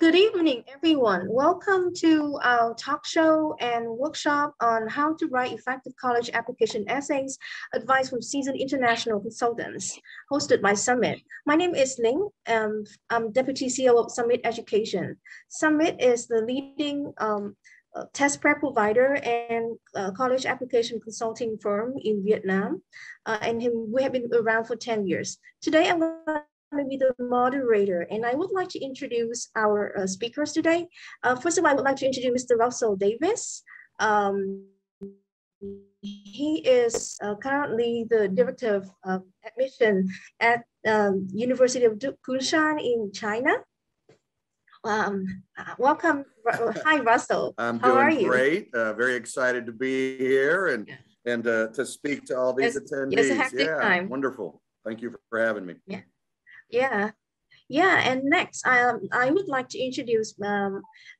Good evening, everyone. Welcome to our talk show and workshop on how to write effective college application essays, advice from seasoned international consultants, hosted by Summit. My name is Ling. I'm Deputy CEO of Summit Education. Summit is the leading test prep provider and college application consulting firm in Vietnam. And we have been around for 10 years. Today, I'm going to be the moderator, and I would like to introduce our speakers today. First of all, I would like to introduce Mr. Russell Davis. He is currently the Director of Admission at University of Kunshan in China. Welcome. Hi, Russell. I'm How are doing you? great. Very excited to be here and to speak to all these attendees. It's a hectic time. Wonderful. Thank you for having me. Yeah. And next, I would like to introduce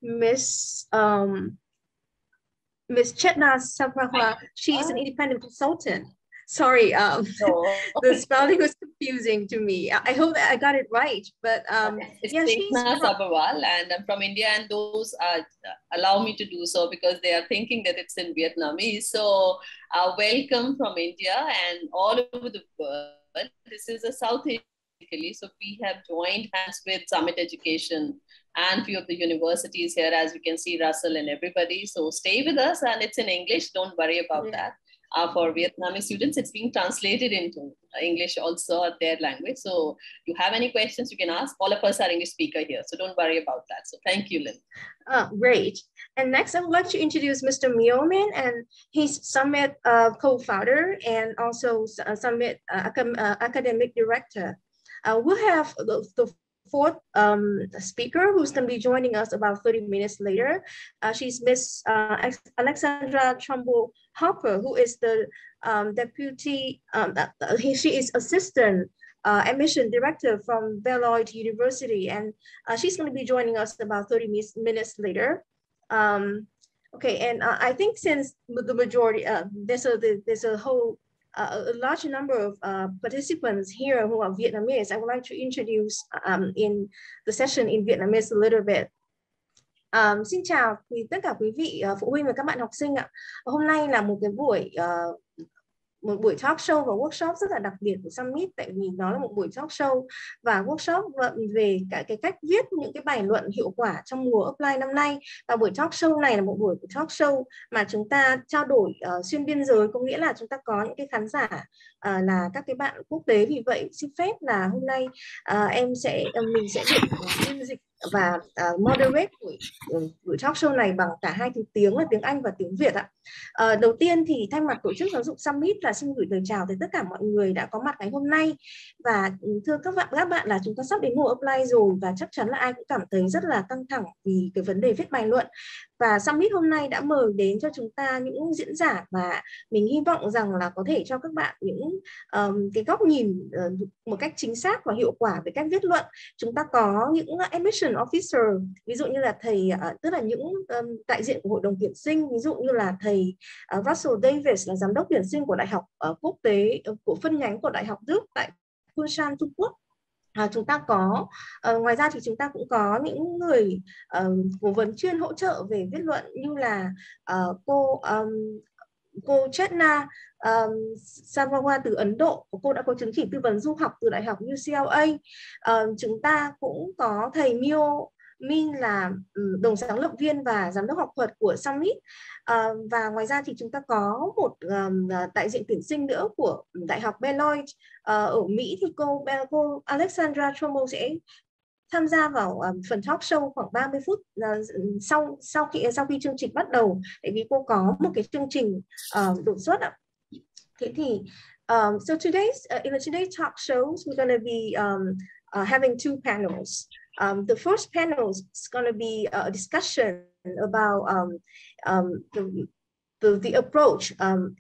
Miss Chetna Saprawa. She is an independent consultant. Sorry, the spelling was confusing to me. I hope that I got it right, but it's she's Sabawal, and I'm from India, and those allow me to do so because they are thinking that it's in Vietnamese. So welcome from India and all over the world. This is a South Asian. So we have joined hands with Summit Education and few of the universities here, as you can see, Russell and everybody. So stay with us, and it's in English. Don't worry about that. For Vietnamese students, it's being translated into English also, their language. So if you have any questions, you can ask. All of us are English speaker here, so don't worry about that. So thank you, Lynn. Great. And next, I would like to introduce Mr. Myomin, and he's Summit co-founder and also Summit academic director. We'll have the fourth speaker who's going to be joining us about 30 minutes later. She's Miss Alexandra Trumbull Harper, who is the deputy, she is assistant admission director from Beloit University, and she's going to be joining us about 30 minutes later. Okay, and I think since the majority, there's a whole a large number of participants here who are Vietnamese, I would like to introduce in the session in Vietnamese a little bit. Xin chào tất cả quý vị phụ huynh và các bạn học sinh ạ. Hôm nay là một buổi talk show và workshop rất là đặc biệt của Summit, tại vì nó là một buổi talk show và workshop về cả cái cách viết những cái bài luận hiệu quả trong mùa apply năm nay. Và buổi talk show này là một buổi talk show mà chúng ta trao đổi xuyên biên giới, có nghĩa là chúng ta có những cái khán giả là các cái bạn quốc tế. Vì vậy xin phép là hôm nay mình sẽ được biên dịch và moderate buổi talk show này bằng cả hai thứ tiếng là tiếng Anh và tiếng Việt ạ. Đầu tiên thì thay mặt tổ chức giáo dục Summit là xin gửi lời chào tới tất cả mọi người đã có mặt ngày hôm nay. Và thưa các bạn là chúng ta sắp đến mùa apply rồi, và chắc chắn là ai cũng cảm thấy rất là căng thẳng vì cái vấn đề viết bài luận. Và Summit hôm nay đã mời đến cho chúng ta những diễn giả mà mình hy vọng rằng là có thể cho các bạn những cái góc nhìn một cách chính xác và hiệu quả về cách viết luận. Chúng ta có những admission officer, ví dụ như là thầy, tức là những đại diện của hội đồng tuyển sinh, ví dụ như là thầy Russell Davis là giám đốc tuyển sinh của Đại học quốc tế, của phân nhánh của Đại học Đức tại Kunshan, Trung Quốc. Chúng ta có ngoài ra thì chúng ta cũng có những người cố vấn chuyên hỗ trợ về viết luận như là cô Chetna Saprawa từ Ấn Độ. Cô đã có chứng chỉ tư vấn du học từ Đại học UCLA. Chúng ta cũng có thầy Min là đồng sáng lập viên và giám đốc học thuật của Summit. Và ngoài ra thì chúng ta có một đại diện tuyển sinh nữa của Đại học Beloit ở Mỹ, thì cô Alexandra Trumbull sẽ tham gia vào phần talk show khoảng 30 phút sau khi chương trình bắt đầu, tại vì cô có một cái chương trình đột xuất ạ. Thế thì so in today's talk shows we're going to be having two panels. The first panel is going to be a discussion about the approach and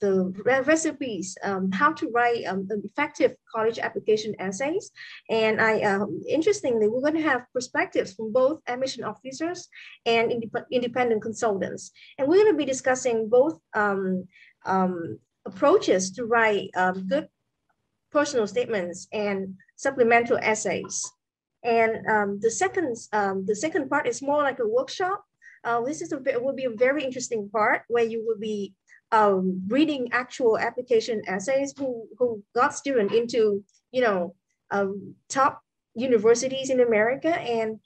the recipes, how to write effective college application essays. And interestingly, we're going to have perspectives from both admission officers and independent consultants. And we're going to be discussing both approaches to write good personal statements and supplemental essays. And the second part is more like a workshop. This will be a very interesting part where you will be reading actual application essays who got students into, top universities in America. And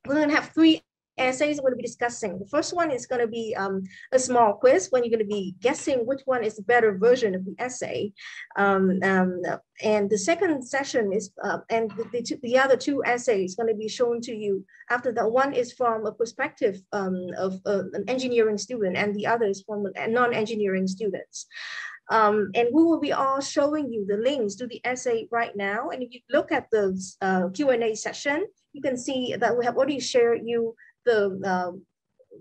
we're going to have 3 essays we're going to be discussing. The first one is going to be a small quiz when you're going to be guessing which one is the better version of the essay. And the second session is, and the other 2 essays going to be shown to you after that. One is from a perspective of an engineering student, and the other is from non-engineering students. And we will be all showing you the links to the essay right now. And if you look at the Q&A session, you can see that we have already shared you the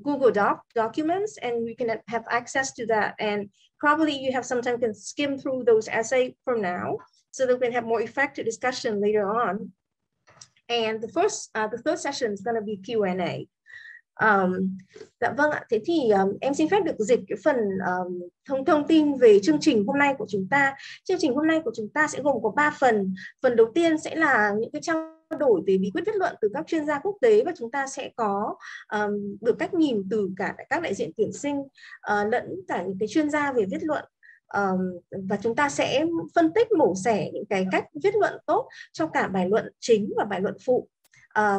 Google documents, and we can have access to that. And probably you have some time to skim through those essays from now, so that we can have more effective discussion later on. And the third session is going to be Q&A. Dạ vâng ạ, thế thì em xin phép được dịch cái phần thông tin về chương trình hôm nay của chúng ta. Chương trình hôm nay của chúng ta sẽ gồm có 3 phần. Phần đầu tiên sẽ là những cái trao đổi về bí quyết viết luận từ các chuyên gia quốc tế, và chúng ta sẽ có được cách nhìn từ cả các đại diện tuyển sinh lẫn cả những cái chuyên gia về viết luận. Và chúng ta sẽ phân tích mổ xẻ những cái cách viết luận tốt cho cả bài luận chính và bài luận phụ.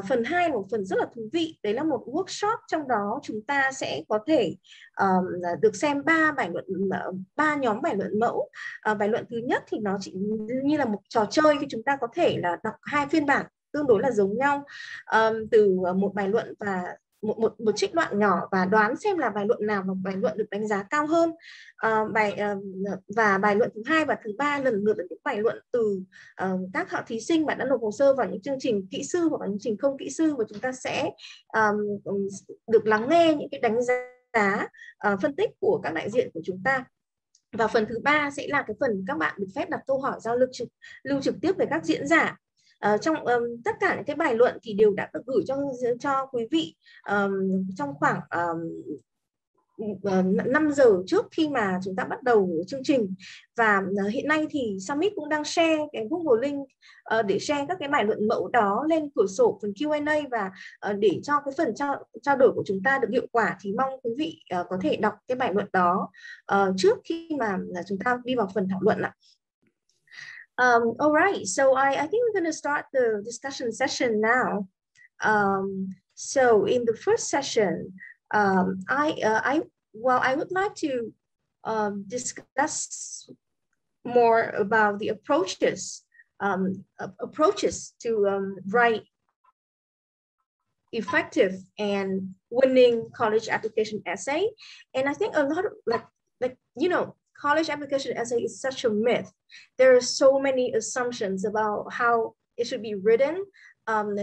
Phần 2 là một phần rất là thú vị, đấy là một workshop, trong đó chúng ta sẽ có thể được xem 3 nhóm bài luận mẫu. Bài luận thứ nhất thì nó chỉ như là một trò chơi, khi chúng ta có thể là đọc 2 phiên bản tương đối là giống nhau từ một bài luận và một trích đoạn nhỏ, và đoán xem là bài luận nào là bài luận được đánh giá cao hơn. Và bài luận thứ 2 và thứ 3 lần lượt là những bài luận từ các họ thí sinh mà đã nộp hồ sơ vào những chương trình kỹ sư hoặc là những chương trình không kỹ sư, và chúng ta sẽ được lắng nghe những cái đánh giá phân tích của các đại diện của chúng ta. Và phần thứ 3 sẽ là cái phần các bạn được phép đặt câu hỏi giao lưu trực tiếp với các diễn giả. Trong tất cả những cái bài luận thì đều đã được gửi cho quý vị trong khoảng 5 giờ trước khi mà chúng ta bắt đầu chương trình. Và hiện nay thì Summit cũng đang share cái Google link để share các cái bài luận mẫu đó lên cửa sổ phần Q&A, và để cho cái phần trao đổi của chúng ta được hiệu quả thì mong quý vị có thể đọc cái bài luận đó trước khi mà chúng ta đi vào phần thảo luận ạ. All right, so I think we're going to start the discussion session now. So in the first session, I would like to discuss more about the approaches to write effective and winning college application essay. And I think a lot of college application essay is such a myth. There are so many assumptions about how it should be written.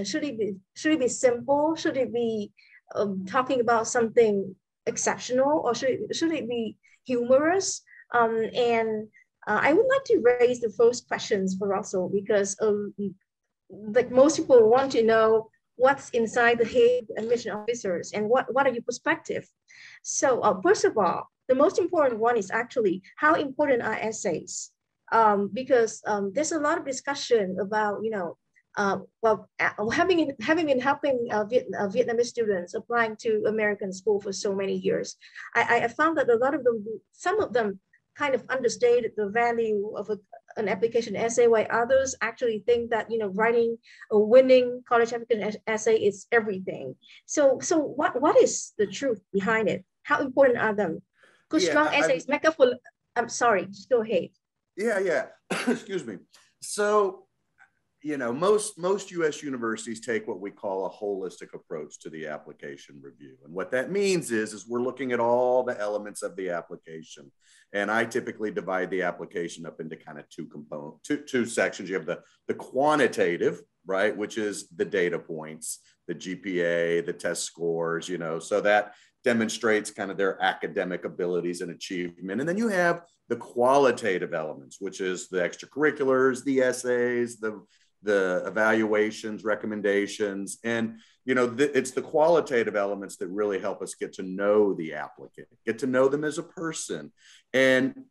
Should it be simple? Should it be talking about something exceptional, or should it be humorous? And I would like to raise the first questions for Russell, because like most people want to know what's inside the head of admission officers and what are your perspective. So first of all, the most important one is actually how important are essays, because there's a lot of discussion about, having been helping Vietnamese students applying to American school for so many years, I found that some of them kind of understated the value of an application essay, while others actually think that writing a winning college application essay is everything. So what is the truth behind it? How important are them? Good strong essays make up for. I'm sorry, just go ahead. Yeah. Excuse me. So, most U.S. universities take what we call a holistic approach to the application review. And what that means is we're looking at all the elements of the application. And I typically divide the application up into kind of two sections. You have the quantitative, right, which is the data points, the GPA, the test scores, so that demonstrates kind of their academic abilities and achievement. And then you have the qualitative elements, which is the extracurriculars, the essays, the evaluations, recommendations. And, it's the qualitative elements that really help us get to know the applicant, get to know them as a person. And,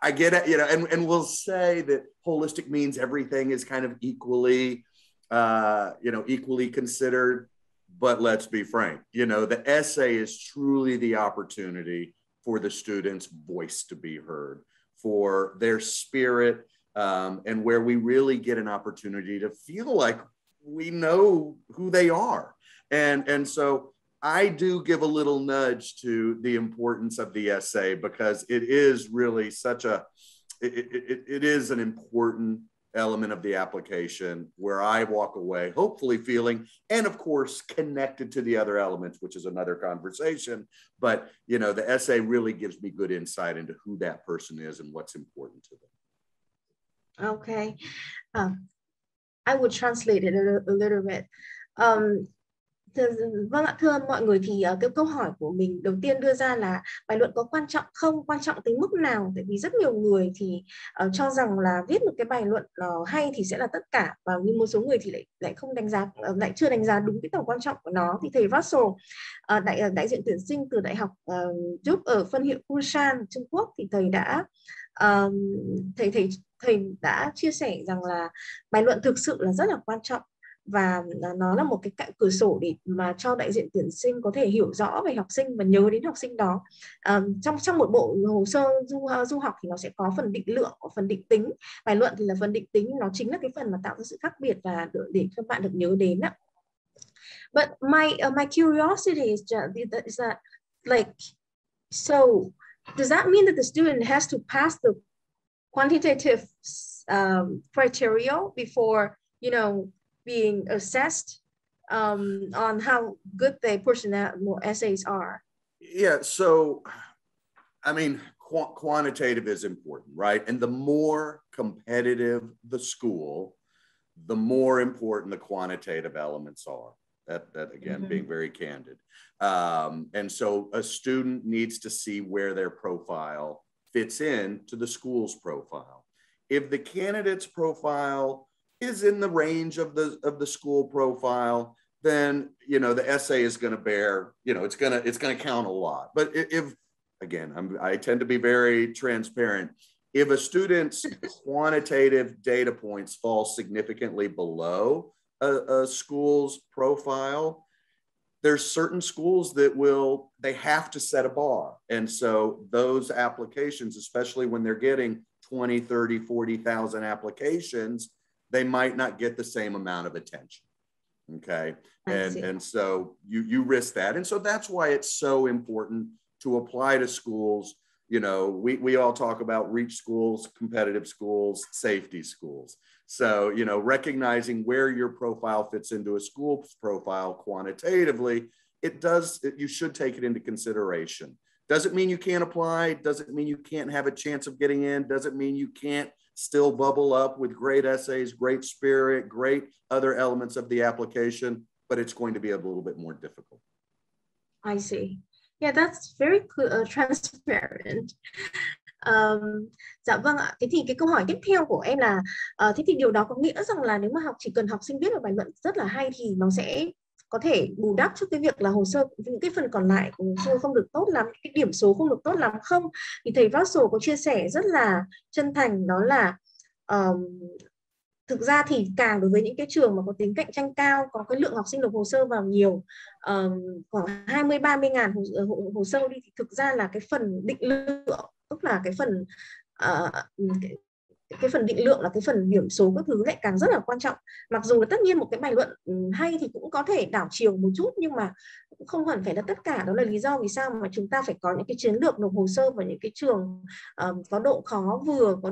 I get it, and we'll say that holistic means everything is kind of equally equally considered. But let's be frank, the essay is truly the opportunity for the students' voice to be heard, for their spirit, and where we really get an opportunity to feel like we know who they are. And so I do give a little nudge to the importance of the essay, because it is really it is an important element of the application where I walk away hopefully feeling, and of course connected to the other elements, which is another conversation, but the essay really gives me good insight into who that person is and what's important to them. Okay, I would translate it a little bit. Vâng ạ, thưa mọi người, thì cái câu hỏi của mình đầu tiên đưa ra là bài luận có quan trọng không, quan trọng tới mức nào? Tại vì rất nhiều người thì cho rằng là viết một cái bài luận hay thì sẽ là tất cả, và như một số người thì lại không đánh giá, lại chưa đánh giá đúng cái tầm quan trọng của nó. Thì thầy Russell, đại diện tuyển sinh từ đại học giúp ở phân hiệu Busan, Trung Quốc, thì thầy đã chia sẻ rằng là bài luận thực sự là rất là quan trọng, và nó là một cái cạnh cửa sổ để mà cho đại diện tuyển sinh có thể hiểu rõ về học sinh và nhớ đến học sinh đó. Trong một bộ hồ sơ du học thì nó sẽ có phần định lượng, có phần định tính. Bài luận thì là phần định tính, nó chính là cái phần mà tạo ra sự khác biệt và để các bạn được nhớ đến ạ. But my curiosity is that like, so does that mean that the student has to pass the quantitative criteria before being assessed on how good the personal essays are? Yeah, so I mean, quantitative is important, right? And the more competitive the school, the more important the quantitative elements are. That again, being very candid. And so a student needs to see where their profile fits in to the school's profile. If the candidate's profile is in the range of the school profile, then the essay is going to bear, it's going to count a lot. But if again, I tend to be very transparent. If a student's quantitative data points fall significantly below a school's profile, there's certain schools that they have to set a bar. And so those applications, especially when they're getting 20, 30, 40,000 applications, they might not get the same amount of attention. Okay. And so you risk that. And so that's why it's so important to apply to schools. We all talk about reach schools, competitive schools, safety schools. So, recognizing where your profile fits into a school's profile quantitatively, you should take it into consideration. Doesn't mean you can't apply. Doesn't mean you can't have a chance of getting in. Doesn't mean you can't still bubble up with great essays, great spirit, great other elements of the application, but it's going to be a little bit more difficult. I see. Yeah, that's very transparent. Dạ vâng ạ. Thế thì cái câu hỏi tiếp theo của em là thế thì điều đó có nghĩa rằng là nếu mà chỉ cần học sinh viết một bài luận rất là hay thì nó sẽ có thể bù đắp cho cái việc là hồ sơ, những cái phần còn lại của hồ sơ không được tốt lắm, cái điểm số không được tốt lắm không? Thì thầy Russell có chia sẻ rất là chân thành, đó là thực ra thì càng đối với những cái trường mà có tính cạnh tranh cao, có cái lượng học sinh nộp hồ sơ vào nhiều, khoảng 20-30 ngàn hồ sơ đi, thì thực ra là cái phần định lượng, tức là cái phần định lượng là cái phần điểm số các thứ lại càng rất là quan trọng. Mặc dù là tất nhiên một cái bài luận hay thì cũng có thể đảo chiều một chút, nhưng mà cũng không hẳn phải là tất cả. Đó là lý do vì sao mà chúng ta phải có những cái chiến lược nộp hồ sơ vào những cái trường có độ khó vừa, có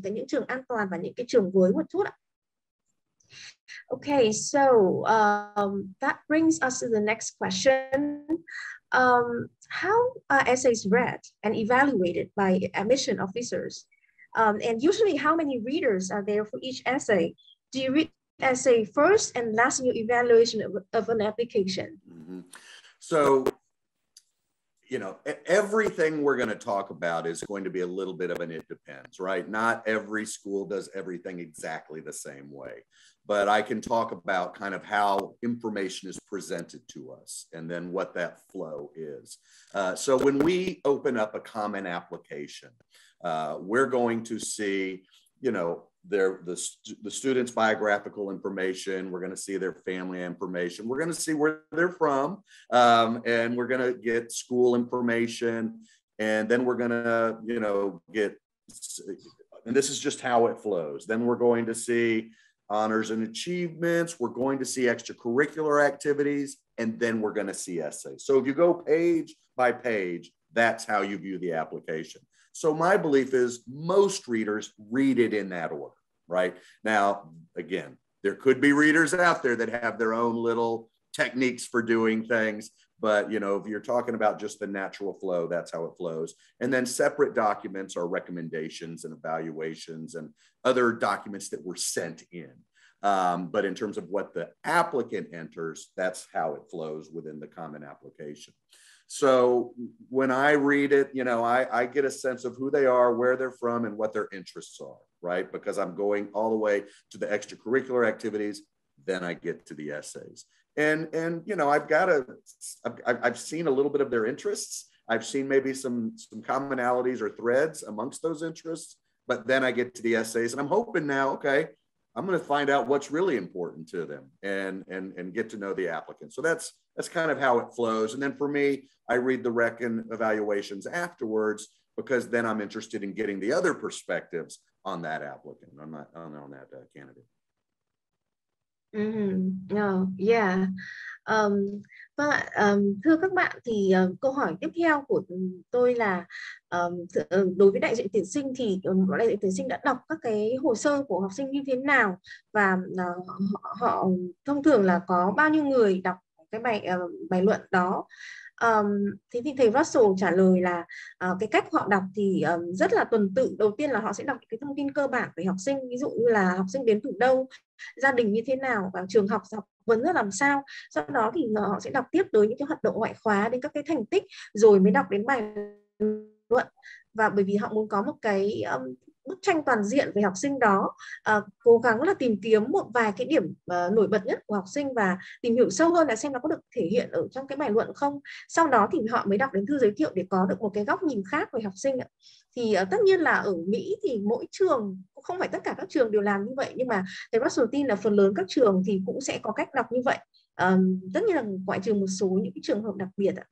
những trường an toàn và những cái trường với một chút ạ. Okay, so that brings us to the next question. How are essays read and evaluated by admission officers? And usually, how many readers are there for each essay? Do you read essay first and last in your evaluation of an application? Mm-hmm. So, everything we're going to talk about is going to be a little bit of an it depends, right? Not every school does everything exactly the same way. But I can talk about kind of how information is presented to us and then what that flow is. So when we open up a common application, we're going to see you know, the student's biographical information. We're going to see their family information. We're going to see where they're from, and we're going to get school information, and then we're going to, you know, get, and this is just how it flows. Then we're going to see honors and achievements. We're going to see extracurricular activities, and then we're going to see essays. So if you go page by page, that's how you view the application. So my belief is most readers read it in that order, right? Now, again, there could be readers out there that have their own little techniques for doing things, but, you know, if you're talking about just the natural flow, that's how it flows. And then separate documents are recommendations and evaluations and other documents that were sent in. But in terms of what the applicant enters, that's how it flows within the common application. So when I read it, you know, I get a sense of who they are, where they're from, and what their interests are, right? Because I'm going all the way to the extracurricular activities, then I get to the essays. And you know, I've seen a little bit of their interests. I've seen maybe some commonalities or threads amongst those interests, but then I get to the essays, and I'm hoping now, okay, I'm going to find out what's really important to them and get to know the applicant. So that's kind of how it flows. And then for me, I read the rec and evaluations afterwards, because then I'm interested in getting the other perspectives on that applicant, on that candidate. Yeah. Thưa các bạn, thì câu hỏi tiếp theo của tôi là đối với đại diện tuyển sinh thì đại diện tuyển sinh đã đọc các cái hồ sơ của học sinh như thế nào, và họ thông thường là có bao nhiêu người đọc cái bài luận đó. Thế thì thầy Russell trả lời là cái cách họ đọc thì rất là tuần tự. Đầu tiên là họ sẽ đọc cái thông tin cơ bản về học sinh, ví dụ như là học sinh đến từ đâu, gia đình như thế nào, và trường học vấn ra làm sao. Sau đó thì họ sẽ đọc tiếp tới những cái hoạt động ngoại khóa, đến các cái thành tích, rồi mới đọc đến bài luận. Và bởi vì họ muốn có một cái bức tranh toàn diện về học sinh đó, cố gắng là tìm kiếm một vài cái điểm nổi bật nhất của học sinh và tìm hiểu sâu hơn là xem nó có được thể hiện ở trong cái bài luận không. Sau đó thì họ mới đọc đến thư giới thiệu để có được một cái góc nhìn khác về học sinh ạ. Thì tất nhiên là ở Mỹ thì mỗi trường, không phải tất cả các trường đều làm như vậy, nhưng mà thầy Russell tin là phần lớn các trường thì cũng sẽ có cách đọc như vậy. Tất nhiên là ngoại trừ một số những cái trường hợp đặc biệt ạ.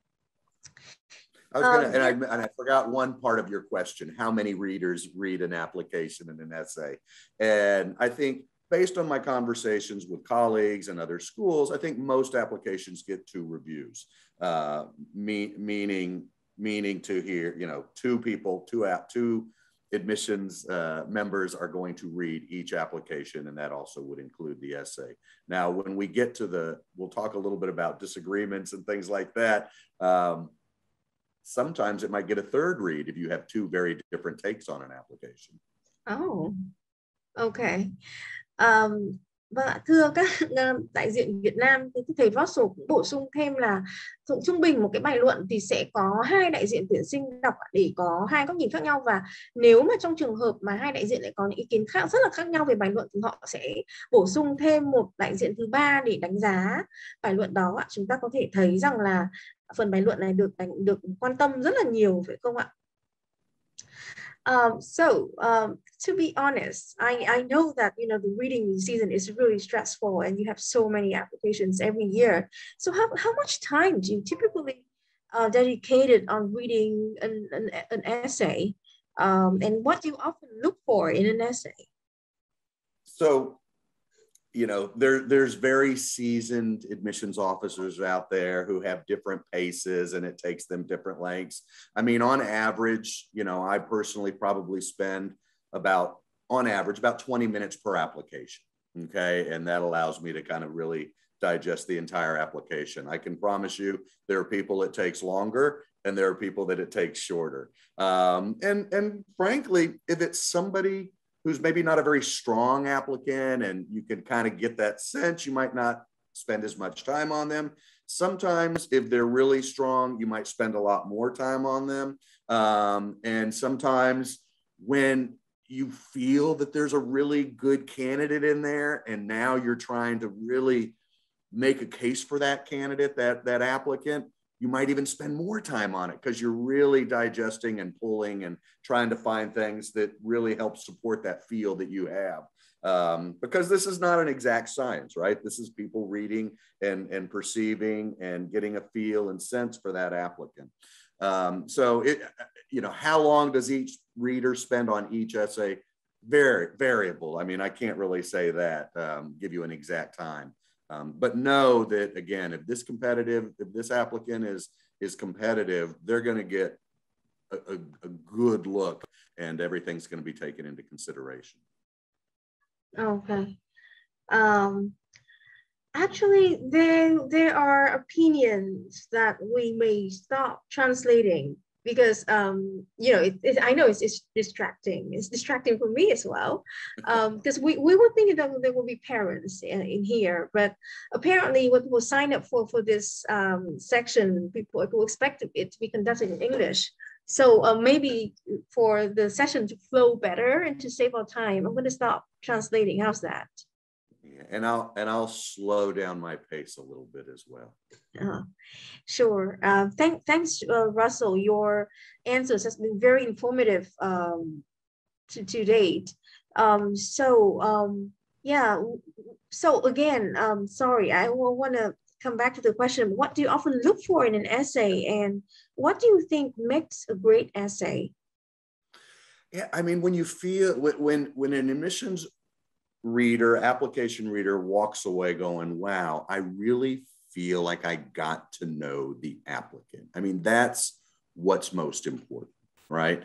I was gonna, and I forgot one part of your question. How many readers read an application and an essay? And I think based on my conversations with colleagues and other schools, I think most applications get 2 reviews, meaning to hear, you know, 2 people, 2 admissions members are going to read each application, and that also would include the essay. Now, when we get to we'll talk a little bit about disagreements and things like that. Sometimes it might get a 3rd read if you have 2 very different takes on an application. Oh, okay. Vâng ạ, thưa các đại diện Việt Nam, thì thầy Russell cũng bổ sung thêm là trung bình một cái bài luận thì sẽ có 2 đại diện tuyển sinh đọc để có 2 góc nhìn khác nhau, và nếu mà trong trường hợp mà 2 đại diện lại có những ý kiến khác rất là khác nhau về bài luận thì họ sẽ bổ sung thêm một đại diện thứ 3 để đánh giá bài luận đó ạ. Chúng ta có thể thấy rằng là phần bài luận này được quan tâm rất là nhiều, phải không ạ? To be honest, I know that, you know, the reading season is really stressful and you have so many applications every year. So how much time do you typically dedicate on reading an essay? And what do you often look for in an essay? So, you know, there's very seasoned admissions officers out there who have different paces, and it takes them different lengths. I mean, on average, you know, I personally probably spend on average about 20 minutes per application. Okay. And that allows me to kind of really digest the entire application. I can promise you there are people it takes longer, and there are people that it takes shorter. And frankly, if it's somebody who's maybe not a very strong applicant, and you can kind of get that sense, you might not spend as much time on them. Sometimes if they're really strong, you might spend a lot more time on them. And sometimes when you feel that there's a really good candidate in there, and now you're trying to really make a case for that candidate, that applicant, you might even spend more time on it because you're really digesting and pulling and trying to find things that really help support that feel that you have. Because this is not an exact science, right? This is people reading and perceiving and getting a feel and sense for that applicant. So how long does each reader spend on each essay? Very variable. I mean, I can't really say that, give you an exact time. But know that, again, if this applicant is competitive, they're going to get a good look, and everything's going to be taken into consideration. Okay. Actually, there are opinions that we may stop translating because I know it's distracting. It's distracting for me as well, because we were thinking that there will be parents in here, but apparently what was signed up for this section, people will expect it to be conducted in English. So maybe for the session to flow better and to save our time, I'm going to stop translating. How's that? Yeah, and I'll slow down my pace a little bit as well. Sure. Thanks, Russell. Your answers has been very informative to date. Yeah. So again, sorry, I want to come back to the question: what do you often look for in an essay, and what do you think makes a great essay? Yeah, I mean, when you feel when an admissions application reader walks away going, wow, I really feel like I got to know the applicant. I mean, that's what's most important, right?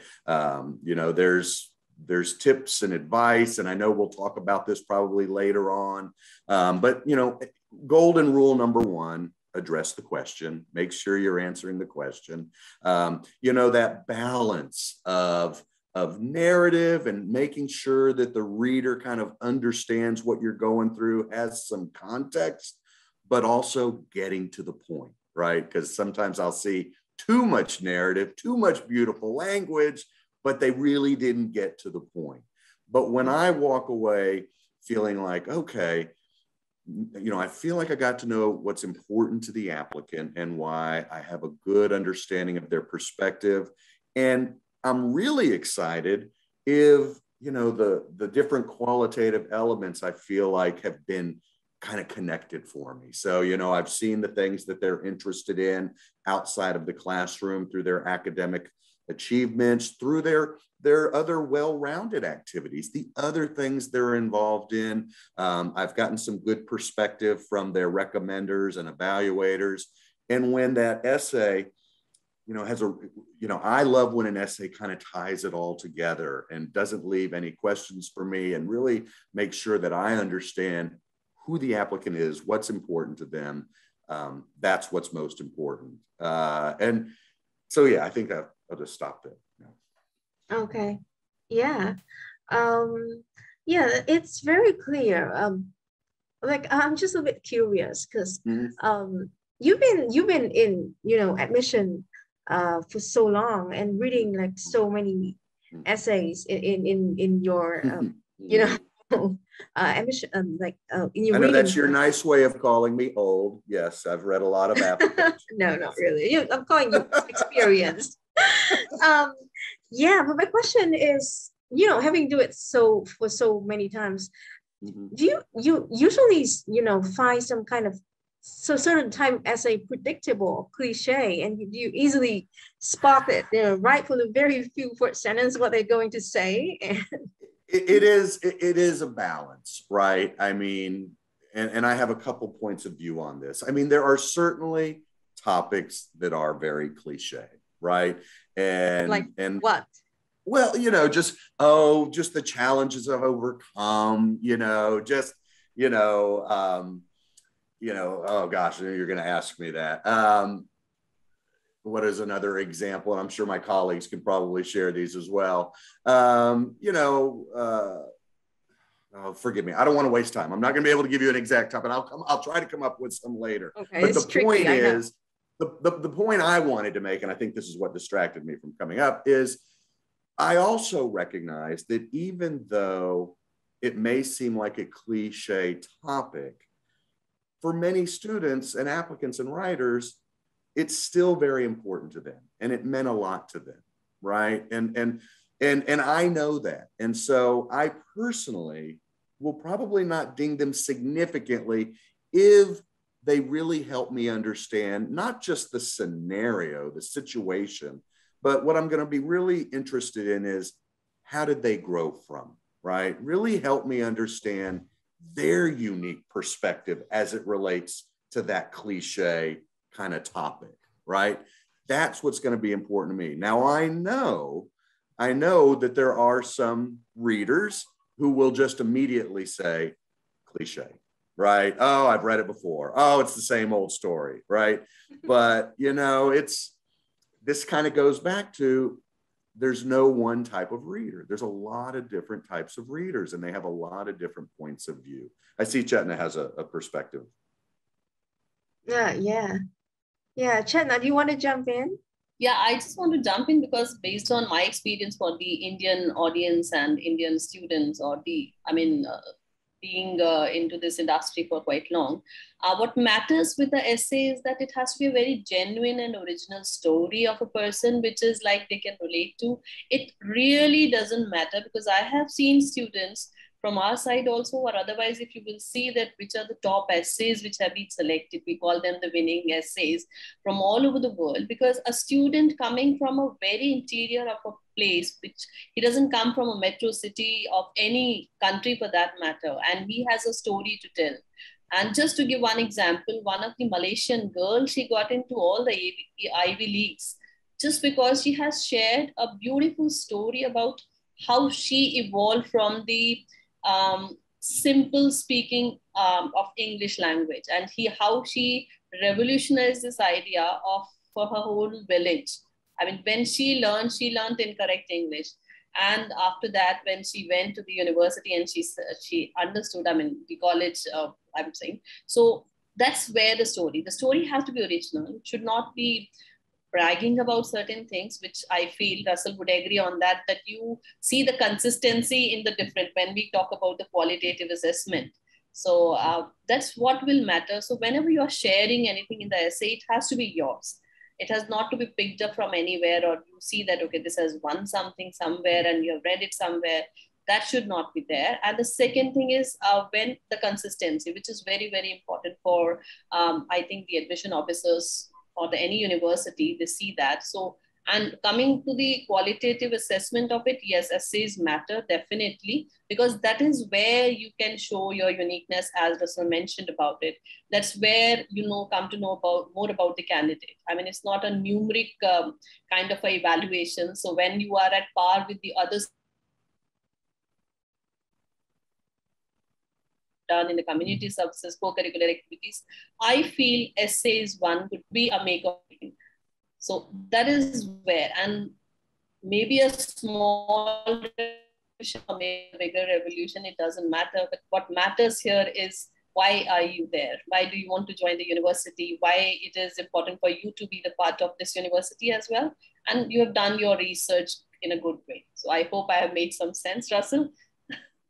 There's tips and advice, and I know we'll talk about this probably later on. But golden rule number one: address the question. Make sure you're answering the question. That balance of narrative and making sure that the reader kind of understands what you're going through, has some context, but also getting to the point, right? Because sometimes I'll see too much narrative, too much beautiful language, but they really didn't get to the point. But when I walk away feeling like, okay, I feel like I got to know what's important to the applicant and why, I have a good understanding of their perspective, and I'm really excited if, the different qualitative elements I feel like have been kind of connected for me. So, I've seen the things that they're interested in outside of the classroom through their academic achievements, through their other well-rounded activities, the other things they're involved in. I've gotten some good perspective from their recommenders and evaluators. And when that essay, I love when an essay kind of ties it all together and doesn't leave any questions for me, and really make sure that I understand who the applicant is, what's important to them. That's what's most important. And so, yeah, I think I'll just stop there. Yeah. Okay. Yeah. Yeah, it's very clear. I'm just a bit curious because you've been in admission for so long and reading like so many essays in your admission, in your I know reading. that's your nice way of calling me old. Yes, I've read a lot of applications. No, not really. I'm calling you experienced. Yeah, but my question is, having do it for so many times, do you usually find some kind of certain type of essay predictable, cliche, and you easily spot it right from the very few first sentence what they're going to say? It is a balance, right? I mean, and I have a couple points of view on this. I mean, there are certainly topics that are very cliche, right? And what? Well, just the challenges I've overcome, oh gosh, you're going to ask me that. What is another example? And I'm sure my colleagues can probably share these as well. Forgive me. I don't want to waste time. I'm not going to be able to give you an exact topic. I'll try to come up with some later. Okay, but the point is, the point I wanted to make, and I think this is what distracted me from coming up, is I also recognize that even though it may seem like a cliche topic, for many students and applicants and writers, it's still very important to them, and it meant a lot to them, right? And I know that. And so I personally will probably not ding them significantly if they really help me understand not just the scenario, the situation, but what I'm going to be really interested in is how did they grow from, right? Really help me understand their unique perspective as it relates to that cliche kind of topic, right? That's what's going to be important to me. Now, I know that there are some readers who will just immediately say cliche, right? Oh, I've read it before. Oh, it's the same old story, right? But, you know, this kind of goes back to there's no one type of reader. There's a lot of different types of readers, and they have a lot of different points of view. I see Chetna has a perspective. Yeah. Chetna, do you want to jump in? Yeah, I just want to jump in because based on my experience for the Indian audience and Indian students, or being into this industry for quite long, what matters with the essay is that it has to be a very genuine and original story of a person, which is like they can relate to. It really doesn't matter, because I have seen students from our side also, or otherwise, if you will see that which are the top essays which have been selected, we call them the winning essays from all over the world, because a student coming from a very interior of a place, which he doesn't come from a metro city of any country for that matter, and he has a story to tell. And just to give one example, one of the Malaysian girls, she got into all the Ivy Leagues just because she has shared a beautiful story about how she evolved from the simple speaking of English language, and how she revolutionized this idea of for her whole village. I mean, when she learned incorrect English. And after that, when she went to the university and she understood, I mean, the college, I'm saying. So that's where the story has to be original. It should not be bragging about certain things, which I feel Russell would agree on that you see the consistency in the different, when we talk about the qualitative assessment. So that's what will matter. So whenever you are sharing anything in the essay, it has to be yours. It has not to be picked up from anywhere, or you see that, okay, this has won something somewhere and you have read it somewhere. That should not be there. And the second thing is when the consistency, which is very, very important for, I think, the admission officers or any university, they see that. So, and coming to the qualitative assessment of it, yes, essays matter definitely, because that is where you can show your uniqueness, as Russell mentioned about it. That's where come to know more about the candidate. I mean, it's not a numeric kind of a evaluation. So when you are at par with the others done in the community services, co-curricular activities, I feel essays one could be a make or break. So that is where, and maybe a small revolution or maybe a bigger revolution, it doesn't matter. But what matters here is, why are you there? Why do you want to join the university? Why it is important for you to be the part of this university as well? And you have done your research in a good way. So I hope I have made some sense, Russell.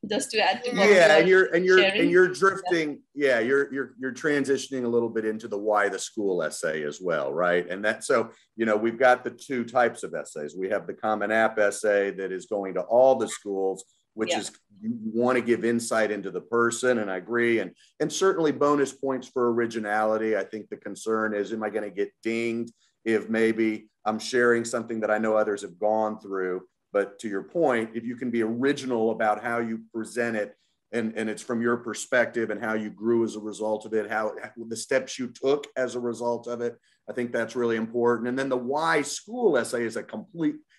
Just to add to and you're drifting, you're transitioning a little bit into the why the school essay as well, right? And that, so we've got the two types of essays. We have the Common App essay that is going to all the schools, which is, you want to give insight into the person, and I agree, and certainly bonus points for originality. I think the concern is, am I going to get dinged if maybe I'm sharing something that I know others have gone through? But to your point, if you can be original about how you present it, and it's from your perspective and how you grew as a result of it, how the steps you took as a result of it, I think that's really important. And then the why school essay is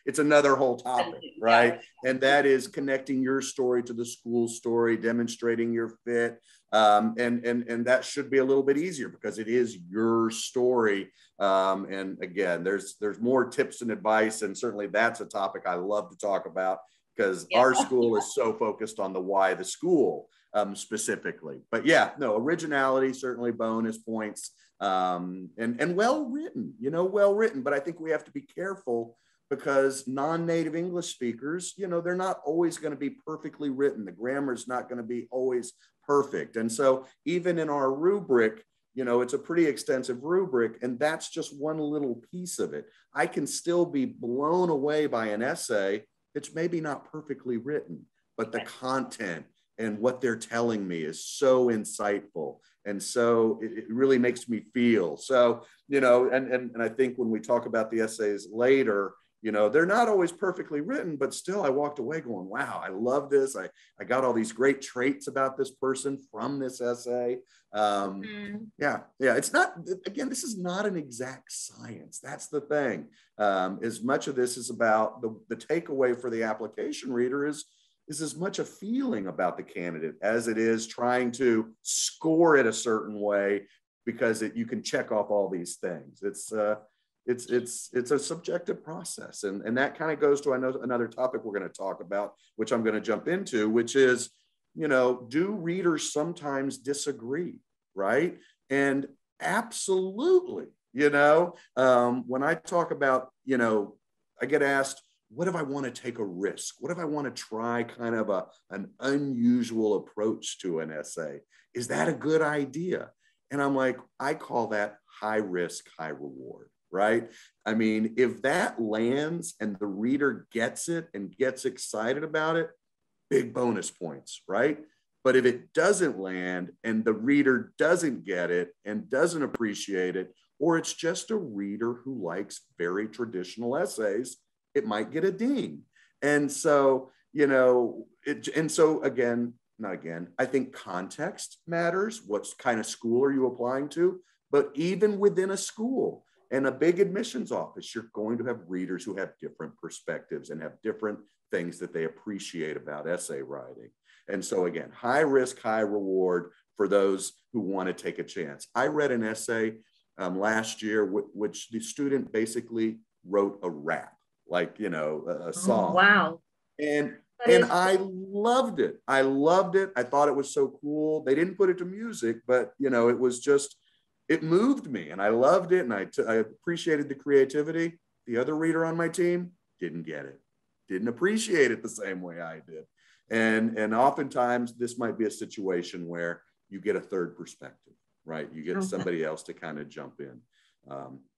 it's another whole topic, right? And that is connecting your story to the school story, demonstrating your fit. And that should be a little bit easier because it is your story. And again, there's more tips and advice, and certainly that's a topic I love to talk about, because our school is so focused on the why the school specifically. But originality, certainly bonus points, and well written, but I think we have to be careful, because non-native English speakers, they're not always going to be perfectly written. The grammar is not going to be always perfect. And so even in our rubric, you know, it's a pretty extensive rubric, and that's just one little piece of it. I can still be blown away by an essay that's maybe not perfectly written, but the content and what they're telling me is so insightful. And so it really makes me feel. So, you know, and I think when we talk about the essays later, you know, they're not always perfectly written, but still I walked away going, wow, I love this. I got all these great traits about this person from this essay. Yeah. It's not, again, this is not an exact science. That's the thing. As much of this is about the takeaway for the application reader is as much a feeling about the candidate as it is trying to score it a certain way because you can check off all these things. It's a subjective process. And that kind of goes to another topic we're going to talk about, which I'm going to jump into, which is, you know, do readers sometimes disagree, right? And absolutely, you know, when I talk about, you know, I get asked, what if I want to take a risk? What if I want to try kind of an unusual approach to an essay? Is that a good idea? And I'm like, I call that high risk, high reward, right? I mean, if that lands and the reader gets it and gets excited about it, big bonus points, right? But if it doesn't land and the reader doesn't get it and doesn't appreciate it, or it's just a reader who likes very traditional essays, it might get a ding. And so, you know, I think context matters. What kind of school are you applying to? But even within a school and a big admissions office, you're going to have readers who have different perspectives and have different things that they appreciate about essay writing. And so again, high risk, high reward for those who want to take a chance. I read an essay last year, which the student basically wrote a rap, like, you know, a song. Oh, wow. And I loved it. I loved it. I thought it was so cool. They didn't put it to music, but, you know, it was just, it moved me and I loved it. And I appreciated the creativity. The other reader on my team didn't get it, didn't appreciate it the same way I did. And oftentimes this might be a situation where you get a third perspective, right? You get somebody else to kind of jump in.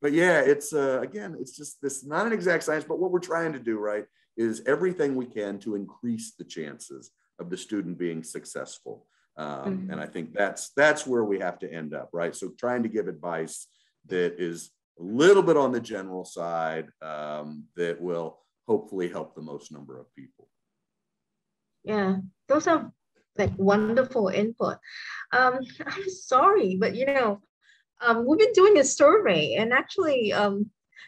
But yeah, it's again, it's just this, not an exact science, but what we're trying to do, right, is everything we can to increase the chances of the student being successful. And I think that's where we have to end up, right? So trying to give advice that is a little bit on the general side that will hopefully help the most number of people. Yeah, those are like wonderful input. I'm sorry, but you know, we've been doing a survey, and actually,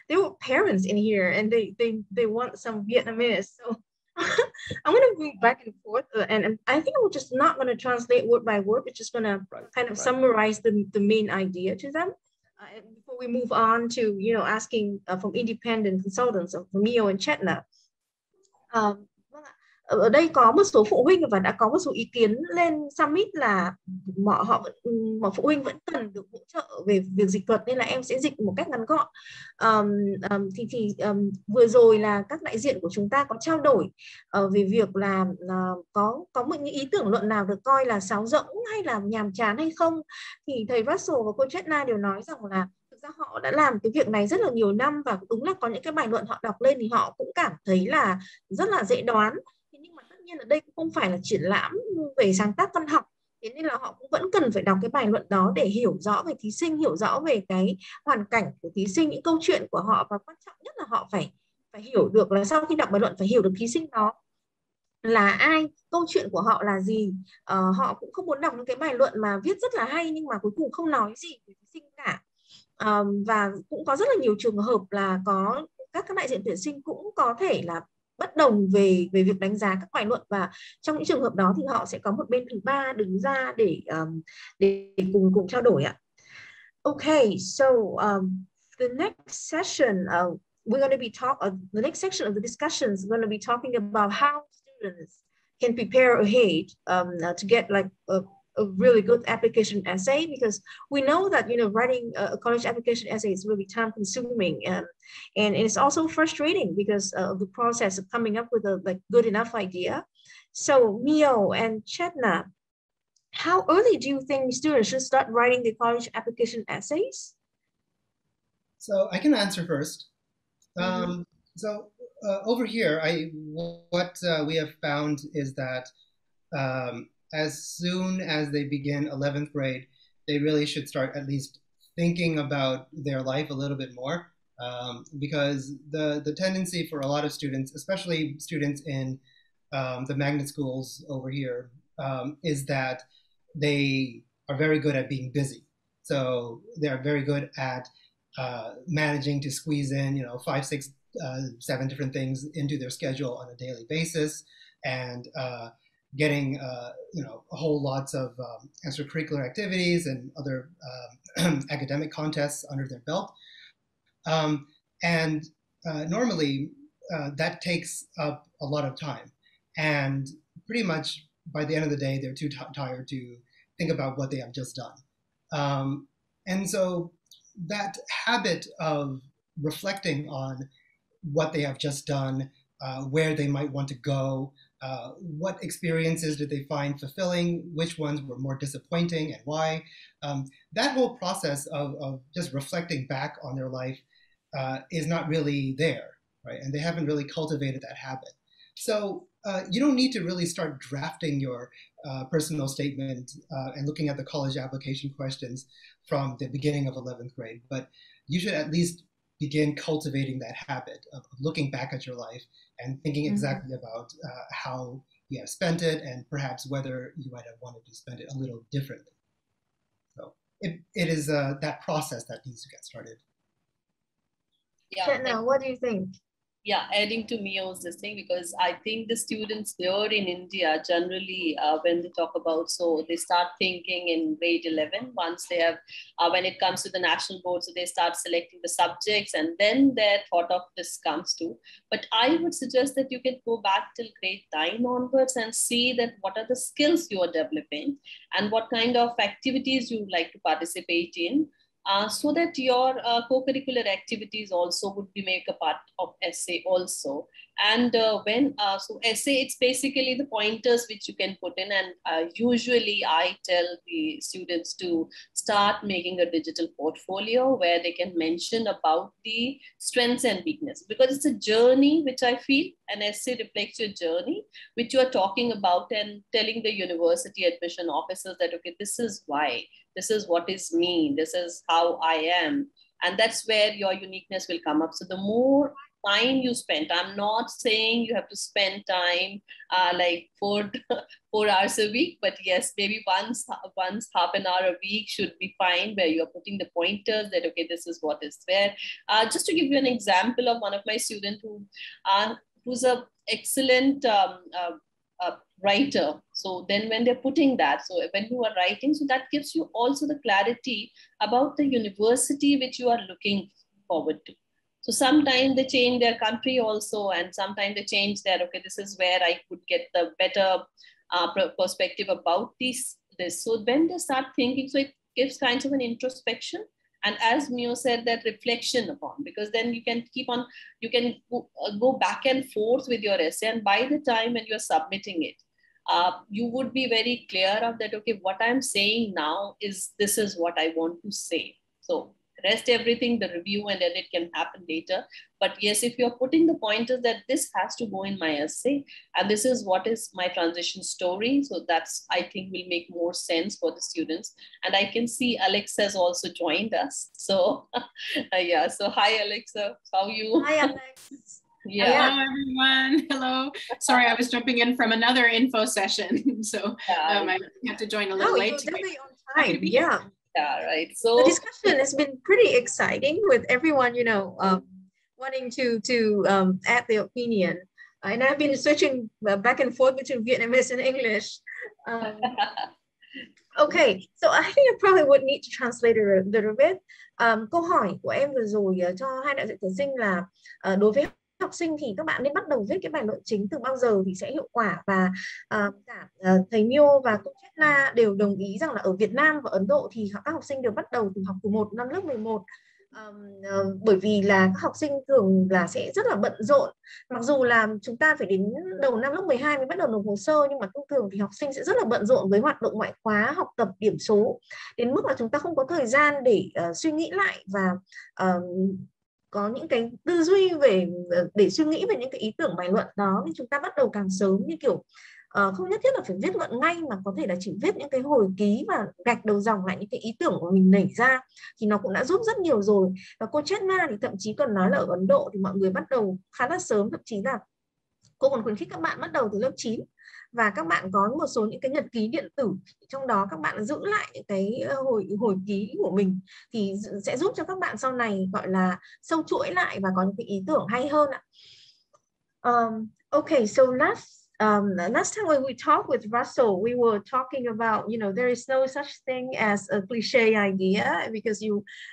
there were parents in here, and they want some Vietnamese. So I'm going to go back and forth, and I think we're just not going to translate word by word. We're just going to kind of summarize the main idea to them before we move on to, you know, asking from independent consultants of Mio and Chetna. Ở đây có một số phụ huynh và đã có một số ý kiến lên summit là mọi phụ huynh vẫn cần được hỗ trợ về việc dịch thuật, nên là em sẽ dịch một cách ngắn gọn. Vừa rồi là các đại diện của chúng ta có trao đổi về việc là có những ý tưởng luận nào được coi là sáo rỗng hay là nhàm chán hay không, thì thầy Russell và cô Chetna đều nói rằng là thực ra họ đã làm cái việc này rất là nhiều năm, và đúng là có những cái bài luận họ đọc lên thì họ cũng cảm thấy là rất là dễ đoán. Nhưng mà tất nhiên ở đây cũng không phải là triển lãm về sáng tác văn học, thế nên là họ cũng vẫn cần phải đọc cái bài luận đó để hiểu rõ về thí sinh, hiểu rõ về cái hoàn cảnh của thí sinh, những câu chuyện của họ, và quan trọng nhất là họ phải hiểu được là sau khi đọc bài luận phải hiểu được thí sinh đó là ai, câu chuyện của họ là gì. Họ cũng không muốn đọc những cái bài luận mà viết rất là hay nhưng mà cuối cùng không nói gì về thí sinh cả. Và cũng có rất là nhiều trường hợp là có các đại diện tuyển sinh cũng có thể là bất đồng về việc đánh giá các bài luận, và trong những trường hợp đó thì họ sẽ có một bên thứ ba đứng ra để cùng trao đổi ạ. Okay, so the next session we're going to be the next section of the discussion is going to be talking about how students can prepare ahead to get like a really good application essay, because we know that, you know, writing a college application essay is really time consuming, and it's also frustrating because of the process of coming up with a like good enough idea. So Mio and Chetna, how early do you think students should start writing the college application essays? So I can answer first. Over here, what we have found is that as soon as they begin 11th grade, they really should start at least thinking about their life a little bit more, because the tendency for a lot of students, especially students in the magnet schools over here, is that they are very good at being busy. So they're very good at managing to squeeze in, 5, 6, 7 different things into their schedule on a daily basis, and getting a whole lots of extracurricular activities and other academic contests under their belt. Normally that takes up a lot of time, and pretty much by the end of the day they're too tired to think about what they have just done. And so that habit of reflecting on what they have just done, where they might want to go, what experiences did they find fulfilling, which ones were more disappointing and why. That whole process of just reflecting back on their life is not really there, right? And they haven't really cultivated that habit. So you don't need to really start drafting your personal statement and looking at the college application questions from the beginning of 11th grade, but you should at least begin cultivating that habit of looking back at your life and thinking exactly about how you have spent it, and perhaps whether you might have wanted to spend it a little differently. So it is that process that needs to get started. Yeah. Now, what do you think? Yeah, adding to Mio's this thing, because I think the students here in India generally, when they talk about, so they start thinking in grade 11, once they have, when it comes to the national board, so they start selecting the subjects, and then their thought of this comes to. But I would suggest that you can go back till grade 9 onwards and see that what are the skills you are developing and what kind of activities you would like to participate in. So that your co-curricular activities also would be make a part of essay also. And so essay, it's basically the pointers which you can put in. And usually I tell the students to start making a digital portfolio where they can mention about the strengths and weaknesses, because it's a journey which I feel an essay reflects your journey, which you are talking about and telling the university admission officers that, okay, this is why, this is what is me, this is how I am. And that's where your uniqueness will come up. So the more time you spend, I'm not saying you have to spend time like 4 hours a week, but yes, maybe once half an hour a week should be fine, where you're putting the pointers that, okay, this is what is there. Just to give you an example of one of my students who's an excellent writer. So then when they're putting that, so when you are writing, so that gives you also the clarity about the university which you are looking forward to. So sometimes they change their country also, and sometimes they change their, okay, this is where I could get the better perspective about this. So when they start thinking, so it gives kinds of an introspection. And as Mio said, that reflection upon, because then you can keep on, you can go back and forth with your essay. And by the time when you're submitting it, you would be very clear of that, okay, what I'm saying now is, this is what I want to say. So rest everything, the review and edit can happen later. But yes, if you're putting the pointers that this has to go in my essay, and this is what is my transition story, so that's, I think, will make more sense for the students. And I can see Alex has also joined us. So yeah, so hi Alexa, how are you? Hi Alex. Yeah. Hello everyone. Hello. Sorry, I was jumping in from another info session, so I had to join a little late. You're definitely on time. Yeah. Yeah, right. So the discussion has been pretty exciting with everyone, wanting to add their opinion. And I've been switching back and forth between Vietnamese and English. Okay, so I think I probably would need to translate a little bit. Câu hỏi của em vừa rồi cho hai đại diện tuyển sinh là đối với học sinh thì các bạn nên bắt đầu viết cái bài luận chính từ bao giờ thì sẽ hiệu quả, và cả thầy Mio và cô Chetna đều đồng ý rằng là ở Việt Nam và Ấn Độ thì các học sinh đều bắt đầu từ học kỳ 1 năm lớp 11. Bởi vì là các học sinh thường là sẽ rất là bận rộn. Mặc dù là chúng ta phải đến đầu năm lớp 12 mới bắt đầu nộp hồ sơ, nhưng mà thông thường thì học sinh sẽ rất là bận rộn với hoạt động ngoại khóa, học tập, điểm số, đến mức là chúng ta không có thời gian để suy nghĩ lại và có những cái tư duy để suy nghĩ về những cái ý tưởng bài luận đó. Nên chúng ta bắt đầu càng sớm, như kiểu không nhất thiết là phải viết luận ngay, mà có thể là chỉ viết những cái hồi ký và gạch đầu dòng lại những cái ý tưởng của mình nảy ra, thì nó cũng đã giúp rất nhiều rồi. Và cô Chetna thì thậm chí còn nói là ở Ấn Độ thì mọi người bắt đầu khá là sớm, thậm chí là cô còn khuyến khích các bạn bắt đầu từ lớp 9, và các bạn có một số những cái nhật ký điện tử, trong đó các bạn giữ lại những cái hồi ký của mình, thì sẽ giúp cho các bạn sau này gọi là sâu chuỗi lại và có những cái ý tưởng hay hơn ạ. Okay, so last time when we talked with Russell, we were talking about, there is no such thing as a cliche idea, because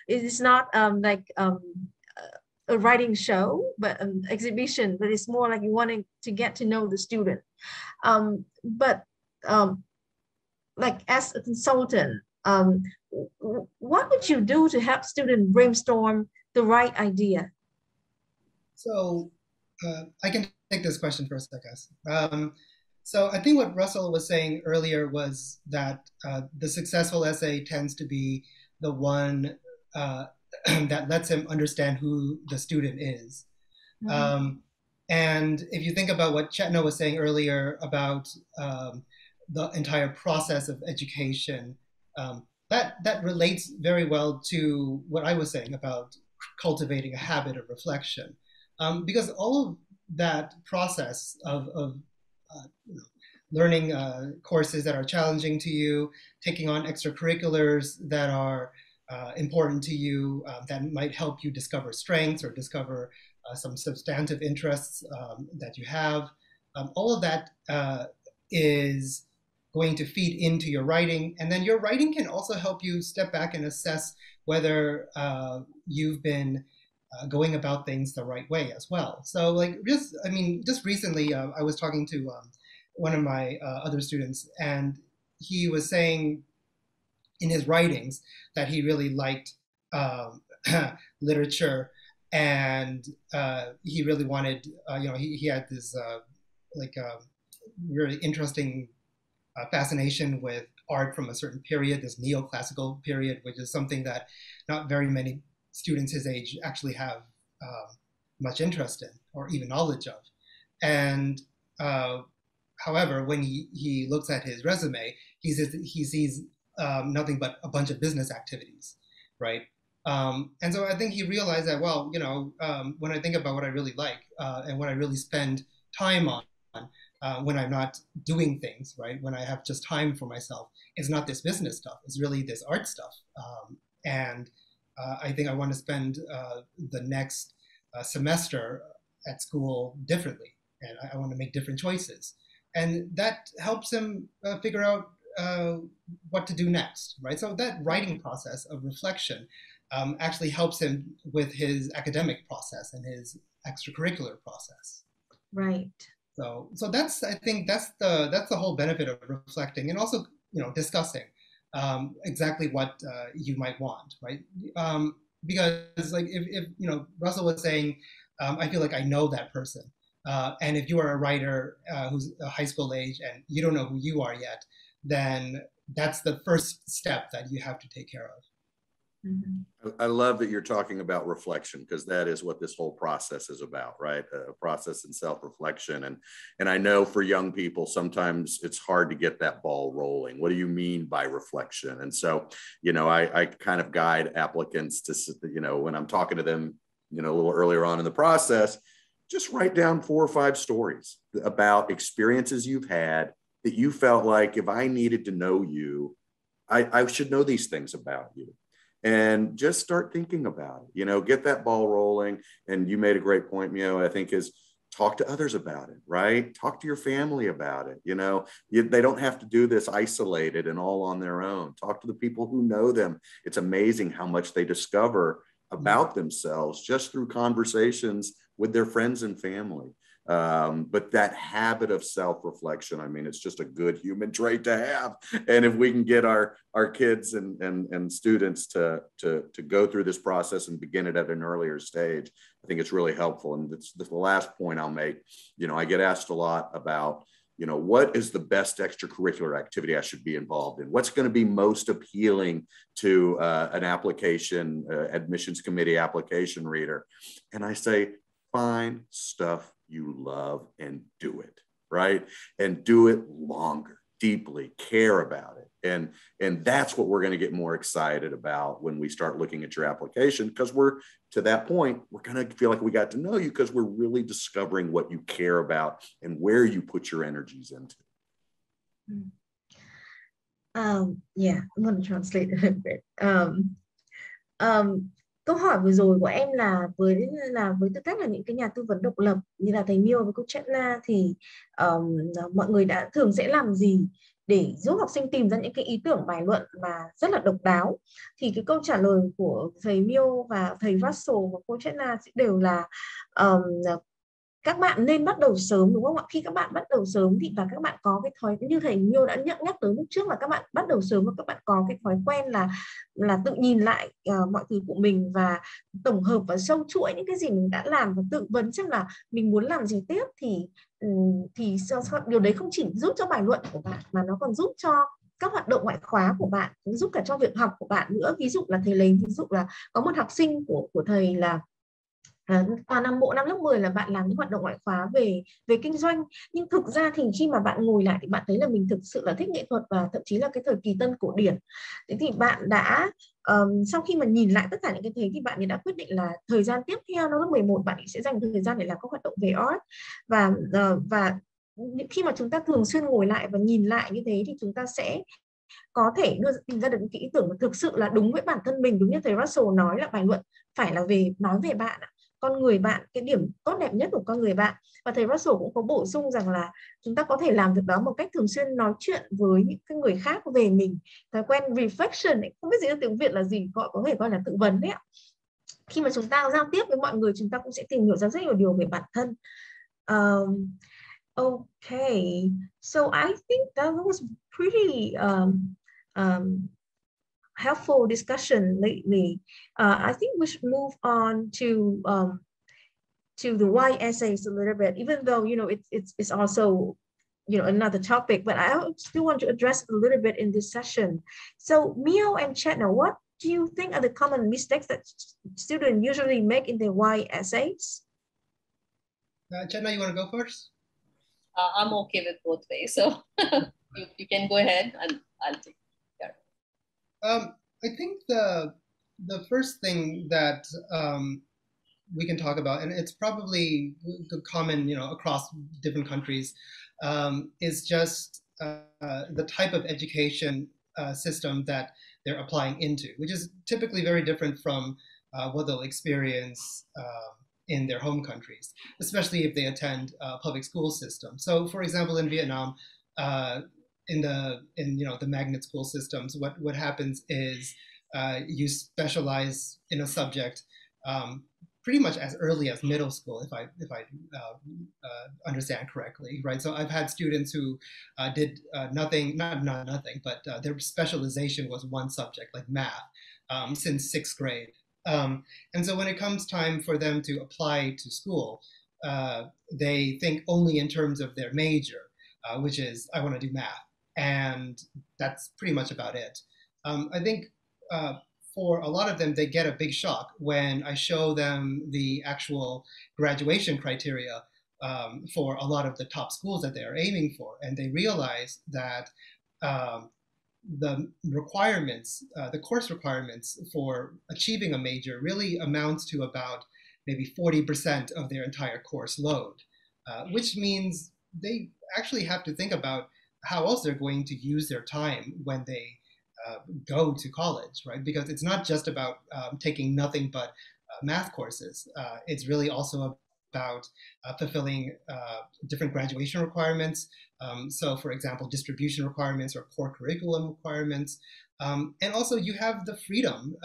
it is not like a writing show, but an exhibition, but it's more like you wanting to get to know the student. But like as a consultant, what would you do to help students brainstorm the right idea? So I can take this question first, I guess. So I think what Russell was saying earlier was that the successful essay tends to be the one that lets him understand who the student is. Mm-hmm. And if you think about what Chetna was saying earlier about the entire process of education, that relates very well to what I was saying about cultivating a habit of reflection. Because all of that process of learning courses that are challenging to you, taking on extracurriculars that are important to you, that might help you discover strengths or discover some substantive interests that you have. All of that is going to feed into your writing. And then your writing can also help you step back and assess whether you've been going about things the right way as well. So like just recently I was talking to one of my other students, and he was saying in his writings that he really liked literature, and he really wanted, he had this really interesting fascination with art from a certain period, this neoclassical period, which is something that not very many students his age actually have much interest in or even knowledge of. And however, when he looks at his resume, he sees nothing but a bunch of business activities, right? And so I think he realized that, well, when I think about what I really like and what I really spend time on, when I'm not doing things, right, when I have just time for myself, it's not this business stuff, it's really this art stuff. And I think I want to spend the next semester at school differently, and I want to make different choices. And that helps him figure out what to do next, right? So that writing process of reflection actually helps him with his academic process and his extracurricular process. Right. So that's, I think that's the whole benefit of reflecting, and also discussing exactly what you might want, right? Because like if Russell was saying, I feel like I know that person, and if you are a writer who's a high school age and you don't know who you are yet, then that's the first step that you have to take care of. Mm-hmm. I love that you're talking about reflection, because that is what this whole process is about, right? A process in self-reflection. And I know for young people, sometimes it's hard to get that ball rolling. What do you mean by reflection? And so, I kind of guide applicants to, when I'm talking to them, a little earlier on in the process, just write down 4 or 5 stories about experiences you've had that you felt like, if I needed to know you, I should know these things about you. And just start thinking about it, get that ball rolling. And you made a great point, Mio, I think, is talk to others about it, right? Talk to your family about it. They don't have to do this isolated and all on their own. Talk to the people who know them. It's amazing how much they discover about themselves just through conversations with their friends and family. But that habit of self-reflection, I mean, it's just a good human trait to have. And if we can get our kids and students to go through this process and begin it at an earlier stage, I think it's really helpful. And it's the last point I'll make. You know, I get asked a lot about, you know, what is the best extracurricular activity I should be involved in? What's going to be most appealing to an application, admissions committee application reader? And I say, find stuff you love and do it, right? And do it longer, deeply, care about it. And that's what we're going to get more excited about when we start looking at your application, because we're, to that point, we're going to feel like we got to know you because we're really discovering what you care about and where you put your energies into. Yeah, I'm going to translate a little bit. Câu hỏi vừa rồi của em là với tư cách là những cái nhà tư vấn độc lập như là thầy Miêu với cô Chetna thì mọi người đã thường sẽ làm gì để giúp học sinh tìm ra những cái ý tưởng bài luận mà rất là độc đáo. Thì cái câu trả lời của thầy Miêu và thầy Russell và cô Chetna đều là các bạn nên bắt đầu sớm, đúng không ạ? Khi các bạn bắt đầu sớm thì và các bạn có cái thói, như thầy Miêu đã nhắc tới lúc trước, là các bạn bắt đầu sớm và các bạn có cái thói quen là tự nhìn lại mọi thứ của mình và tổng hợp và sâu chuỗi những cái gì mình đã làm và tự vấn xem là mình muốn làm gì tiếp, thì điều đấy không chỉ giúp cho bài luận của bạn mà nó còn giúp cho các hoạt động ngoại khóa của bạn, giúp cả cho việc học của bạn nữa. Ví dụ là thầy lấy ví dụ là có một học sinh của thầy là vào năm lớp 10 là bạn làm những hoạt động ngoại khóa về kinh doanh, nhưng thực ra thì khi mà bạn ngồi lại thì bạn thấy là mình thực sự là thích nghệ thuật và thậm chí là cái thời kỳ tân cổ điển. Thế thì bạn đã sau khi mà nhìn lại tất cả những cái thế thì bạn ấy đã quyết định là thời gian tiếp theo năm lớp 11 bạn ấy sẽ dành thời gian để làm các hoạt động về art. Và khi mà chúng ta thường xuyên ngồi lại và nhìn lại như thế thì chúng ta sẽ có thể tìm ra được những cái ý tưởng mà thực sự là đúng với bản thân mình. Đúng như thầy Russell nói là bài luận phải là nói về bạn, con người bạn, cái điểm tốt đẹp nhất của con người bạn. Và thầy Russell cũng có bổ sung rằng là chúng ta có thể làm việc đó một cách thường xuyên, nói chuyện với những cái người khác về mình. Thói quen reflection ấy, không biết gì tiếng Việt là gì, gọi có thể gọi là tự vấn đấy ạ. Khi mà chúng ta giao tiếp với mọi người, chúng ta cũng sẽ tìm hiểu ra rất nhiều điều về bản thân. Okay, so I think that was pretty helpful discussion lately. I think we should move on to the why essays a little bit, even though it's also another topic, but I still want to address it a little bit in this session. So Mio and Chetna, what do you think are the common mistakes that students usually make in their why essays? Chetna, you want to go first? I'm okay with both ways, so you can go ahead and I'll take care. I think the first thing that we can talk about, and it's probably common, across different countries, is just the type of education system that they're applying into, which is typically very different from what they'll experience in their home countries, especially if they attend a public school system. So, for example, in Vietnam, in the magnet school systems, what happens is you specialize in a subject pretty much as early as middle school, if I understand correctly, right? So I've had students who did nothing, not nothing, but their specialization was one subject, like math, since 6th grade. And so when it comes time for them to apply to school, they think only in terms of their major, which is, I want to do math. And that's pretty much about it. I think for a lot of them, they get a big shock when I show them the actual graduation criteria for a lot of the top schools that they're aiming for. And they realize that the requirements, the course requirements for achieving a major really amounts to about maybe 40% of their entire course load, which means they actually have to think about how else they're going to use their time when they go to college, right? Because it's not just about taking nothing but math courses. It's really also about fulfilling different graduation requirements. So for example, distribution requirements or core curriculum requirements. And also you have the freedom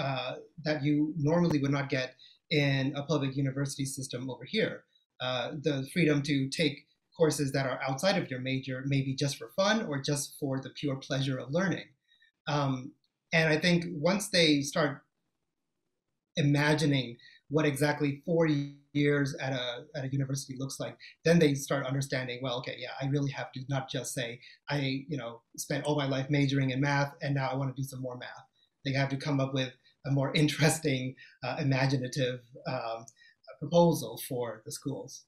that you normally would not get in a public university system over here. the freedom to take courses that are outside of your major, maybe just for fun or just for the pure pleasure of learning. And I think once they start imagining what exactly 4 years at a university looks like, then they start understanding, well, okay, yeah, I really have to not just say, I spent all my life majoring in math and now I want to do some more math. They have to come up with a more interesting, imaginative proposal for the schools.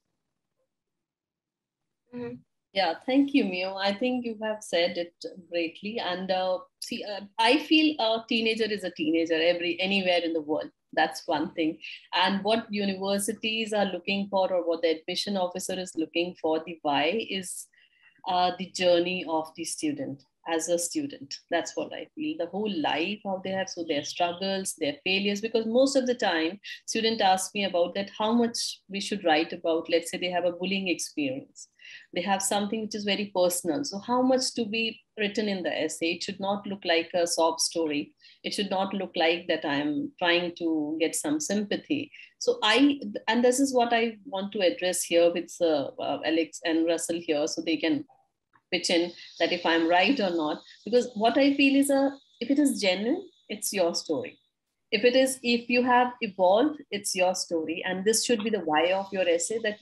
Mm-hmm. Yeah, thank you, Mio. I think you have said it greatly. And I feel a teenager is a teenager anywhere in the world. That's one thing. And what universities are looking for, or what the admission officer is looking for, the why is the journey of the student as a student. That's what I feel. The whole life how they have, so their struggles, their failures, because most of the time student asks me about that, how much we should write about, let's say they have a bullying experience. They have something which is very personal. So how much to be written in the essay? It should not look like a sob story. It should not look like that I'm trying to get some sympathy. So and this is what I want to address here with Alex and Russell here, so they can pitch in that if I'm right or not. Because what I feel is if it is genuine, it's your story. If you have evolved, it's your story. And this should be the why of your essay, that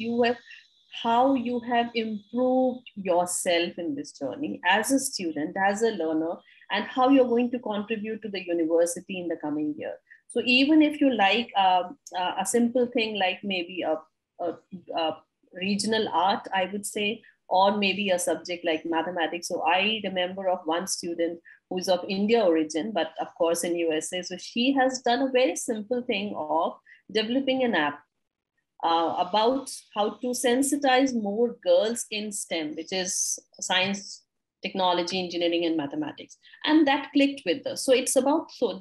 how you have improved yourself in this journey as a student, as a learner, and how you're going to contribute to the university in the coming year. So even if you like a simple thing like maybe a regional art, I would say, or maybe a subject like mathematics. So I remember of one student who is of India origin, but of course in USA. So she has done a very simple thing of developing an app about how to sensitize more girls in STEM, which is science, technology, engineering, and mathematics. And that clicked with her. So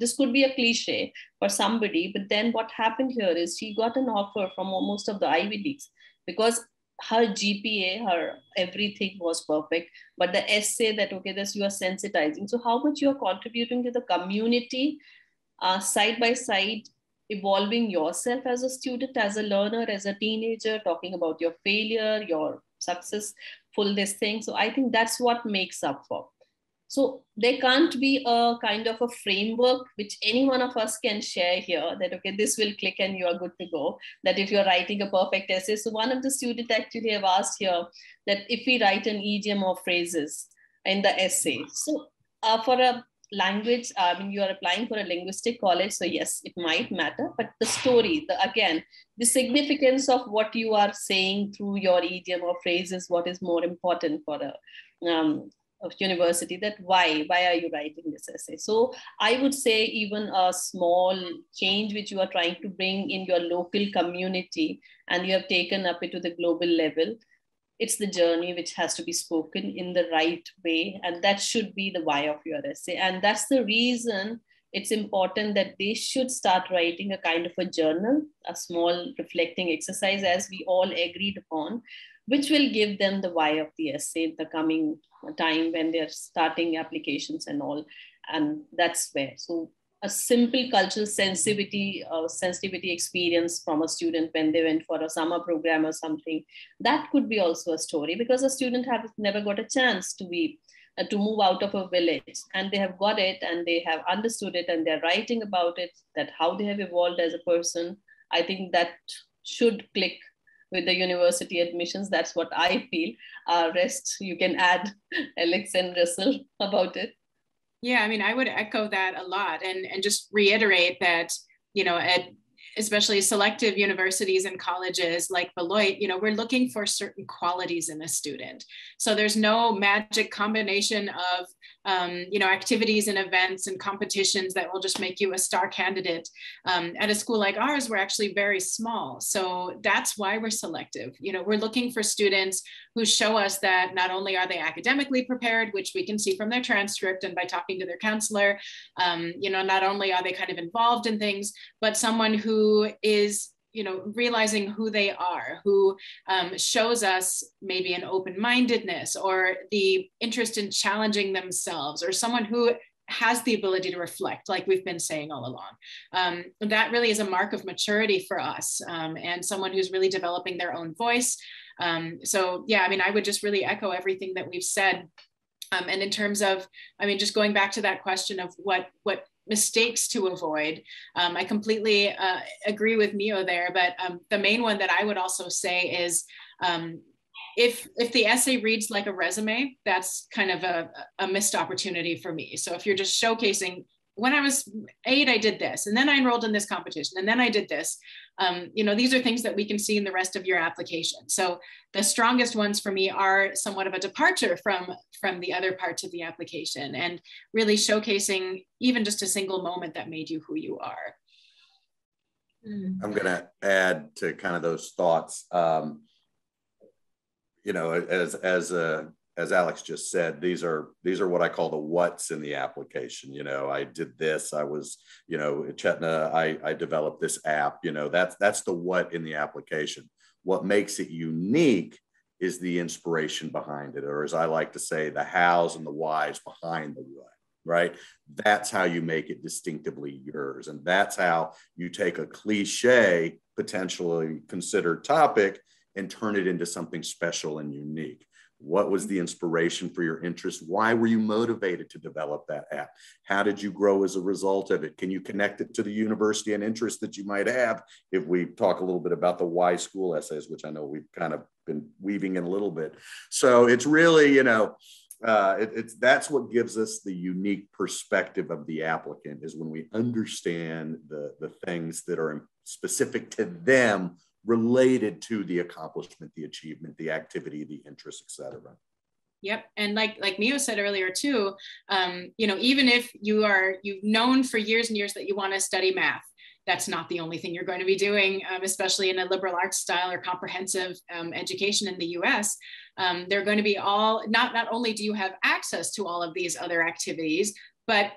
this could be a cliche for somebody, but then what happened here is she got an offer from most of the Ivy Leagues, because her GPA, her everything was perfect, but the essay that, okay, this you are sensitizing. So how much you are contributing to the community, side by side, evolving yourself as a student, as a learner, as a teenager, talking about your failure, your successful, this thing. So I think that's what makes up for. So there can't be a kind of a framework which any one of us can share here that, okay, this will click and you are good to go. That if you're writing a perfect essay. So one of the students actually have asked here that if we write an idiom or phrases in the essay. So for a language, you are applying for a linguistic college. So yes, it might matter, but the story, again, the significance of what you are saying through your idiom or phrases, what is more important for a university, that why are you writing this essay? So I would say even a small change which you are trying to bring in your local community and you have taken up it to the global level, it's the journey which has to be spoken in the right way. And that should be the why of your essay. And that's the reason it's important that they should start writing a kind of a journal, a small reflecting exercise, as we all agreed upon, which will give them the why of the essay in the coming time when they're starting applications and all. And that's where. So a simple cultural sensitivity experience from a student when they went for a summer program or something, that could be also a story, because a student has never got a chance to move out of a village, and they have got it and they have understood it and they're writing about it, that how they have evolved as a person. I think that should click with the university admissions. That's what I feel. Rest, you can add, Alex and Russell, about it. Yeah, I mean, I would echo that a lot and just reiterate that, at especially selective universities and colleges like Beloit, we're looking for certain qualities in a student. So there's no magic combination of, activities and events and competitions that will just make you a star candidate. At a school like ours, we're actually very small. So that's why we're selective. We're looking for students who show us that not only are they academically prepared, which we can see from their transcript and by talking to their counselor, not only are they kind of involved in things, but someone who is realizing who they are, who shows us maybe an open-mindedness or the interest in challenging themselves, or someone who has the ability to reflect, like we've been saying all along. That really is a mark of maturity for us, and someone who's really developing their own voice. So yeah, I mean, I would just really echo everything that we've said. And in terms of, I mean, just going back to that question of what mistakes to avoid, I completely agree with Mio there, but the main one that I would also say is, if the essay reads like a resume, that's kind of a missed opportunity for me. So if you're just showcasing, when I was 8, I did this, and then I enrolled in this competition, and then I did this, you know, these are things that we can see in the rest of your application. So the strongest ones for me are somewhat of a departure from the other parts of the application, and really showcasing even just a single moment that made you who you are. I'm going to add to kind of those thoughts. You know, as Alex just said, these are what I call the what's in the application. You know, I did this, I was, you know, at Chetna, I developed this app, you know, that's the what in the application. What makes it unique is the inspiration behind it, or as I like to say, the hows and the whys behind the what, right? That's how you make it distinctively yours. And that's how you take a cliche, potentially considered topic and turn it into something special and unique. What was the inspiration for your interest? Why were you motivated to develop that app? How did you grow as a result of it? Can you connect it to the university and interest that you might have? If we talk a little bit about the why school essays, which I know we've kind of been weaving in a little bit. So it's really, you know, that's what gives us the unique perspective of the applicant, is when we understand the things that are specific to them, related to the accomplishment, the achievement, the activity, the interest, etc. Yep, and like Mio said earlier too, you know, even if you've known for years and years that you want to study math, that's not the only thing you're going to be doing, especially in a liberal arts style or comprehensive education in the US. They're going to be all, not only do you have access to all of these other activities, but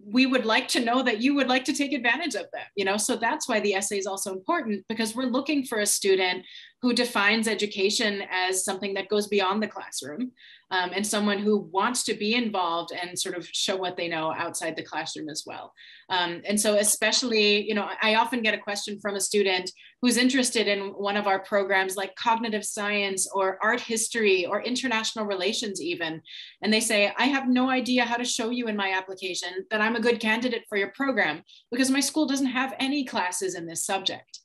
we would like to know that you would like to take advantage of them, you know? So that's why the essay is also important, because we're looking for a student who defines education as something that goes beyond the classroom, and someone who wants to be involved and sort of show what they know outside the classroom as well. And so especially, you know, I often get a question from a student who's interested in one of our programs like cognitive science or art history or international relations even. And they say, I have no idea how to show you in my application that I'm a good candidate for your program because my school doesn't have any classes in this subject.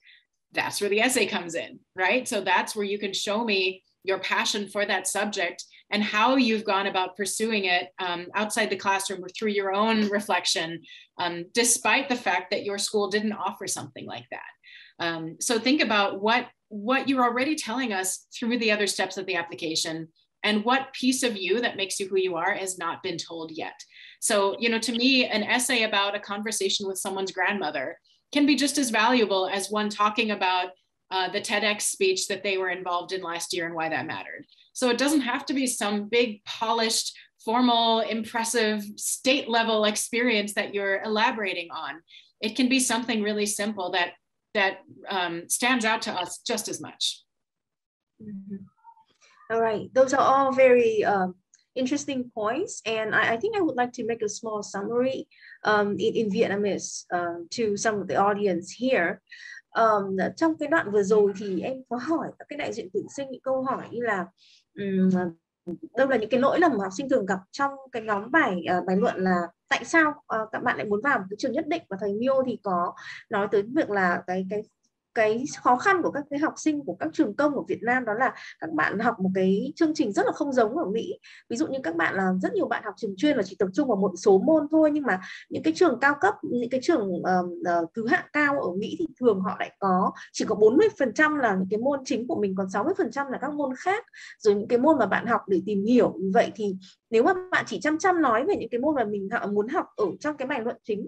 That's where the essay comes in, right? So that's where you can show me your passion for that subject and how you've gone about pursuing it outside the classroom or through your own reflection, despite the fact that your school didn't offer something like that. So think about what you're already telling us through the other steps of the application, and what piece of you that makes you who you are has not been told yet. So, you know, to me, an essay about a conversation with someone's grandmother can be just as valuable as one talking about the TEDx speech that they were involved in last year and why that mattered. So it doesn't have to be some big, polished, formal, impressive state level experience that you're elaborating on. It can be something really simple that stands out to us just as much. Mm-hmm. All right, those are all very interesting points, and I think I would like to make a small summary in Vietnamese to some of the audience here. Trong cái đoạn vừa rồi thì em có hỏi các cái đại diện tuyển sinh những câu hỏi như là đâu là những cái lỗi lầm mà học sinh thường gặp trong cái nhóm bài luận là tại sao các bạn lại muốn vào một cái trường nhất định, và thầy Mio thì có nói tới việc là cái khó khăn của các cái học sinh của các trường công ở Việt Nam, đó là các bạn học một cái chương trình rất là không giống ở Mỹ. Ví dụ như các bạn là rất nhiều bạn học trường chuyên là chỉ tập trung vào một số môn thôi, nhưng mà những cái trường cao cấp, những cái trường thứ hạng cao ở Mỹ thì thường họ lại chỉ có 40% là những cái môn chính của mình, còn 60% là các môn khác, rồi những cái môn mà bạn học để tìm hiểu. Vậy thì nếu mà bạn chỉ chăm nói về những cái môn mà mình muốn học ở trong cái bài luận chính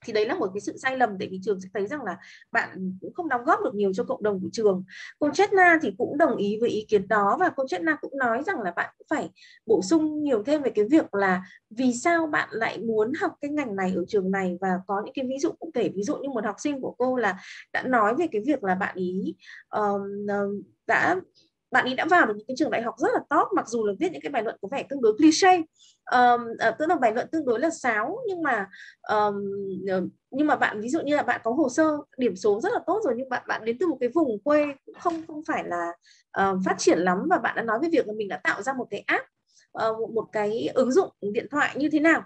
thì đấy là một cái sự sai lầm, tại vì trường sẽ thấy rằng là bạn cũng không đóng góp được nhiều cho cộng đồng của trường. Cô Chetna thì cũng đồng ý với ý kiến đó, và cô Chetna cũng nói rằng là bạn cũng phải bổ sung nhiều thêm về cái việc là vì sao bạn lại muốn học cái ngành này ở trường này, và có những cái ví dụ cụ thể. Ví dụ như một học sinh của cô là đã nói về cái việc là bạn ý bạn ấy đã vào được những cái trường đại học rất là top, mặc dù là viết những cái bài luận có vẻ tương đối cliché, tức là bài luận tương đối là sáo, nhưng mà bạn ví dụ như là bạn có hồ sơ điểm số rất là tốt rồi, nhưng bạn đến từ một cái vùng quê không phải là phát triển lắm, và bạn đã nói về việc là mình đã tạo ra một cái app, một cái ứng dụng điện thoại như thế nào.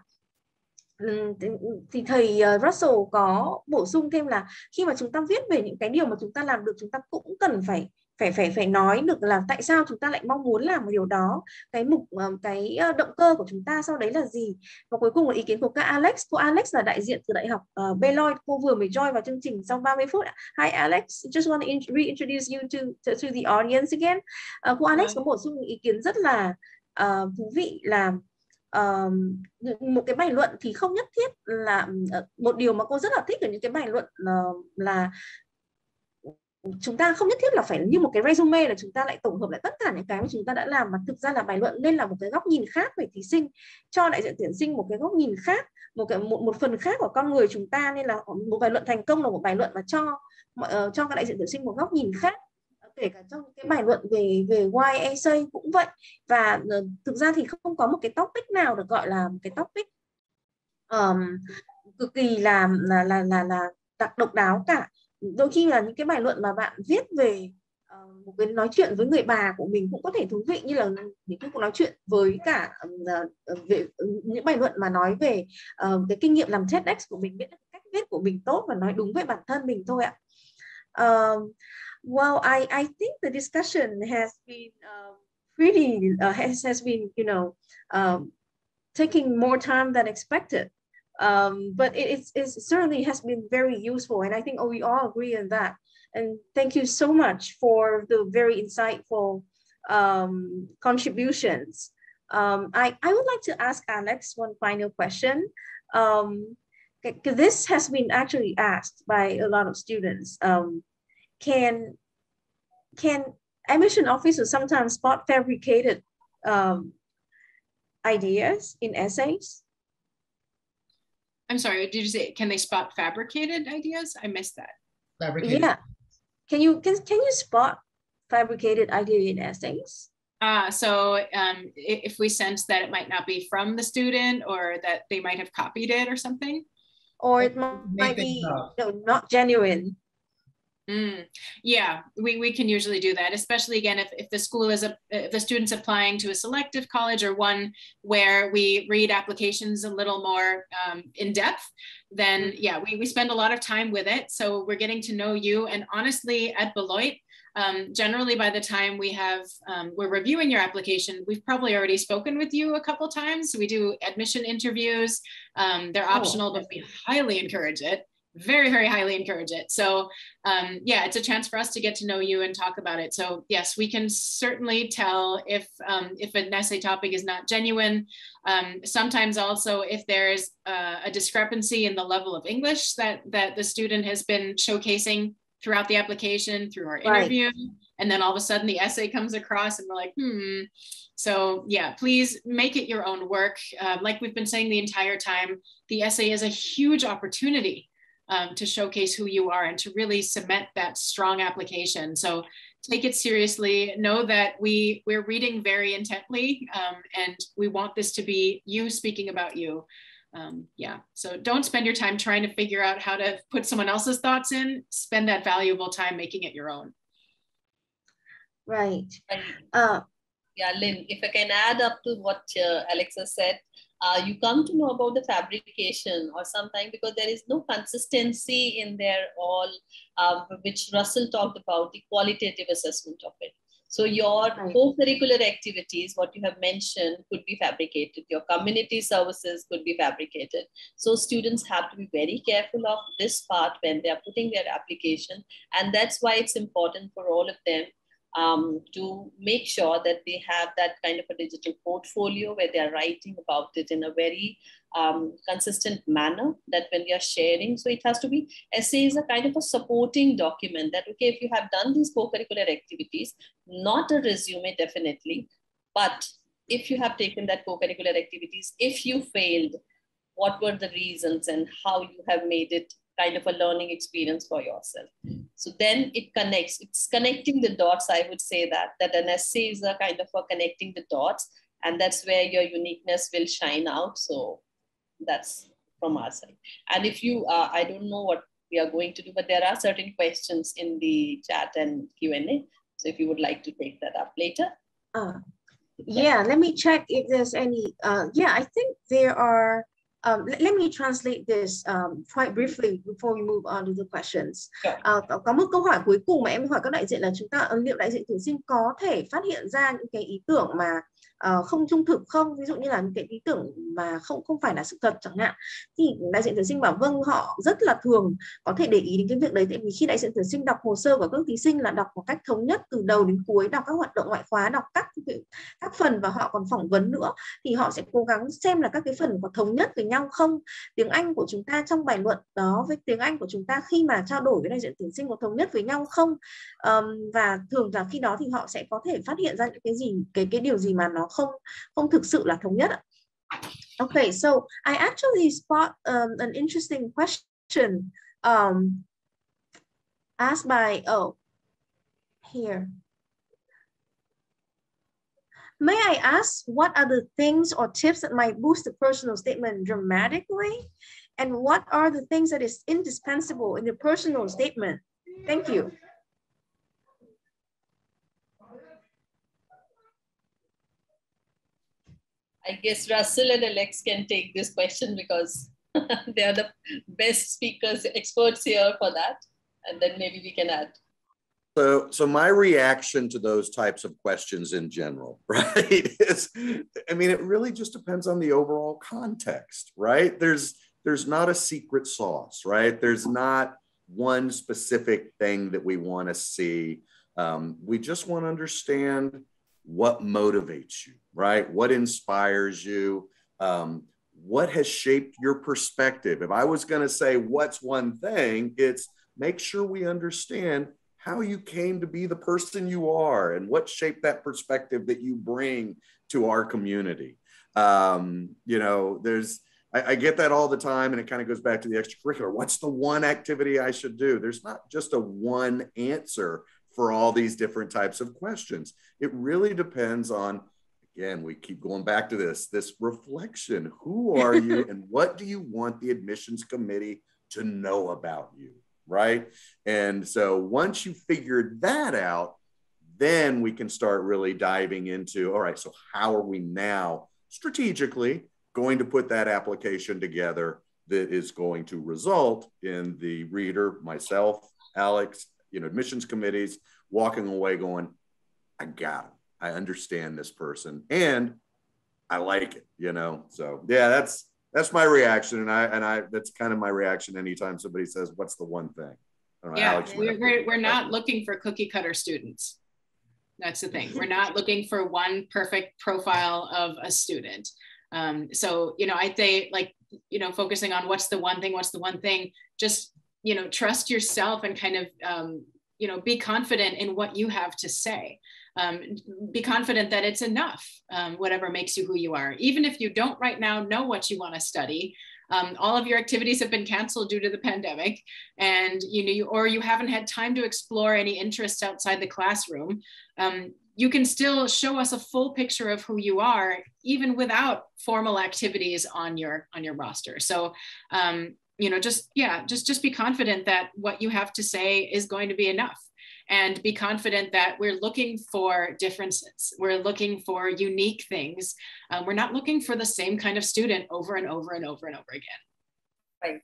Thì thầy Russell có bổ sung thêm là khi mà chúng ta viết về những cái điều mà chúng ta làm được, chúng ta cũng cần phải nói được là tại sao chúng ta lại mong muốn làm một điều đó, cái động cơ của chúng ta sau đấy là gì. Và cuối cùng là ý kiến của cô Alex là đại diện từ đại học Beloit, cô vừa mới join vào chương trình sau 30 phút. Hi Alex, just want to reintroduce you to the audience again. Cô Alex có bổ sung ý kiến rất là thú vị là một cái bài luận thì không nhất thiết là một điều mà cô rất là thích ở những cái bài luận là chúng ta không nhất thiết là phải như một cái resume là chúng ta lại tổng hợp lại tất cả những cái mà chúng ta đã làm, mà thực ra là bài luận nên là một cái góc nhìn khác về thí sinh, cho đại diện tuyển sinh một cái góc nhìn khác, một phần khác của con người chúng ta. Nên là một bài luận thành công là một bài luận và cho các đại diện tuyển sinh một góc nhìn khác, kể cả trong cái bài luận về GIA cũng vậy. Và thực ra thì không có một cái topic nào được gọi là một cái topic cực kỳ là độc đáo cả. Đôi khi là những cái bài luận mà bạn viết về một cái nói chuyện với người bà của mình cũng có thể thú vị, như là những cái cuộc nói chuyện với cả về những bài luận mà nói về cái kinh nghiệm làm TEDx của mình, biết cách viết của mình tốt và nói đúng về bản thân mình thôi ạ. Well, I think the discussion has been pretty has been, you know, taking more time than expected. But it certainly has been very useful, and I think we all agree on that. And thank you so much for the very insightful contributions. I would like to ask Alex one final question. This has been actually asked by a lot of students. Can admission officers sometimes spot fabricated ideas in essays? I'm sorry, did you say, can they spot fabricated ideas? I missed that. Fabricated. Yeah. Can you spot fabricated idea in essays? So if we sense that it might not be from the student, or that they might have copied it or something? Or it might be not genuine. Yeah, we can usually do that, especially again if the school is if the student's applying to a selective college, or one where we read applications a little more in depth, then yeah, we spend a lot of time with it. So we're getting to know you. And honestly, at Beloit, generally by the time we're reviewing your application, we've probably already spoken with you a couple times. We do admission interviews. They're optional, but we highly encourage it. Very, very highly encourage it. So yeah, it's a chance for us to get to know you and talk about it. So yes, we can certainly tell if an essay topic is not genuine. Sometimes also if there's a discrepancy in the level of English that the student has been showcasing throughout the application, through our interview, right. And then all of a sudden the essay comes across and we're like, So yeah, please make it your own work. Like we've been saying the entire time, the essay is a huge opportunity to showcase who you are and to really cement that strong application. So take it seriously. Know that we're reading very intently, and we want this to be you speaking about you. Yeah, so don't spend your time trying to figure out how to put someone else's thoughts in. Spend that valuable time making it your own. Right. Yeah, Lynn, if I can add up to what Alexa said, you come to know about the fabrication or something because there is no consistency in there all, which Russell talked about, the qualitative assessment of it. So your co-curricular activities, what you have mentioned, could be fabricated. Your community services could be fabricated. So students have to be very careful of this part when they are putting their application. And that's why it's important for all of them to make sure that they have that kind of a digital portfolio where they are writing about it in a very consistent manner, that when we are sharing, so it has to be, essay is a kind of a supporting document that, okay, if you have done these co-curricular activities, not a resume definitely, but if you have taken that co-curricular activities, if you failed, what were the reasons and how you have made it kind of a learning experience for yourself. So then it connects, it's connecting the dots. I would say that an essay is a kind of a connecting the dots, and that's where your uniqueness will shine out. So that's from our side. And if you, I don't know what we are going to do, but there are certain questions in the chat and Q&A. So if you would like to take that up later. Yeah, let me check if there's any, yeah, I think there are, let me translate this quite briefly before we move on to the questions. Có một câu hỏi cuối cùng mà em hỏi các đại diện là chúng ta, liệu đại diện tuyển sinh có thể phát hiện ra những cái ý tưởng mà không trung thực không? Ví dụ như là những cái ý tưởng mà không phải là sự thật chẳng hạn. Thì đại diện tuyển sinh bảo vâng, họ rất là thường có thể để ý đến cái việc đấy. Tại vì khi đại diện tuyển sinh đọc hồ sơ của các thí sinh là đọc một cách thống nhất từ đầu đến cuối, đọc các hoạt động ngoại khóa, đọc các phần và họ còn phỏng vấn nữa, thì họ sẽ cố gắng xem là các cái phần có thống nhất với nhau không. Tiếng Anh của chúng ta trong bài luận đó với tiếng Anh của chúng ta khi mà trao đổi với đại diện tuyển sinh có thống nhất với nhau không, và thường là khi đó thì họ sẽ có thể phát hiện ra những cái gì, cái điều gì mà nó không thực sự là thống nhất. Okay, so I actually spot an interesting question asked by, here. May I ask, what are the things or tips that might boost the personal statement dramatically? And what are the things that is indispensable in the personal statement? Thank you. I guess Russell and Alex can take this question because they are the best speakers, experts here for that. And then maybe we can add. So my reaction to those types of questions in general, right, is, I mean, it really just depends on the overall context, right? There's not a secret sauce, right? There's not one specific thing that we want to see. We just want to understand what motivates you, right? What inspires you? What has shaped your perspective? If I was going to say what's one thing, it's make sure we understand how you came to be the person you are and what shaped that perspective that you bring to our community. You know, I get that all the time, and it kind of goes back to the extracurricular. What's the one activity I should do? There's not just a one answer for all these different types of questions. It really depends on, again, we keep going back to this reflection. Who are you and what do you want the admissions committee to know about you? Right? And so once you figure that out, then we can start really diving into, all right, so how are we now strategically going to put that application together that is going to result in the reader, myself, Alex, you know, admissions committees walking away going, I got him. I understand this person and I like it, you know? So yeah, that's my reaction. And I that's kind of my reaction anytime somebody says, what's the one thing? I don't know, yeah, Alex, we're not looking for cookie cutter students. That's the thing. We're not looking for one perfect profile of a student. So, you know, I'd say, like, you know, focusing on what's the one thing, just, you know, trust yourself and kind of, you know, be confident in what you have to say. Be confident that it's enough, whatever makes you who you are. Even if you don't right now know what you want to study, all of your activities have been canceled due to the pandemic, and you haven't had time to explore any interests outside the classroom. You can still show us a full picture of who you are, even without formal activities on your roster. So, you know, just be confident that what you have to say is going to be enough. And be confident that we're looking for differences. We're looking for unique things. We're not looking for the same kind of student over and over and over and over again. Right.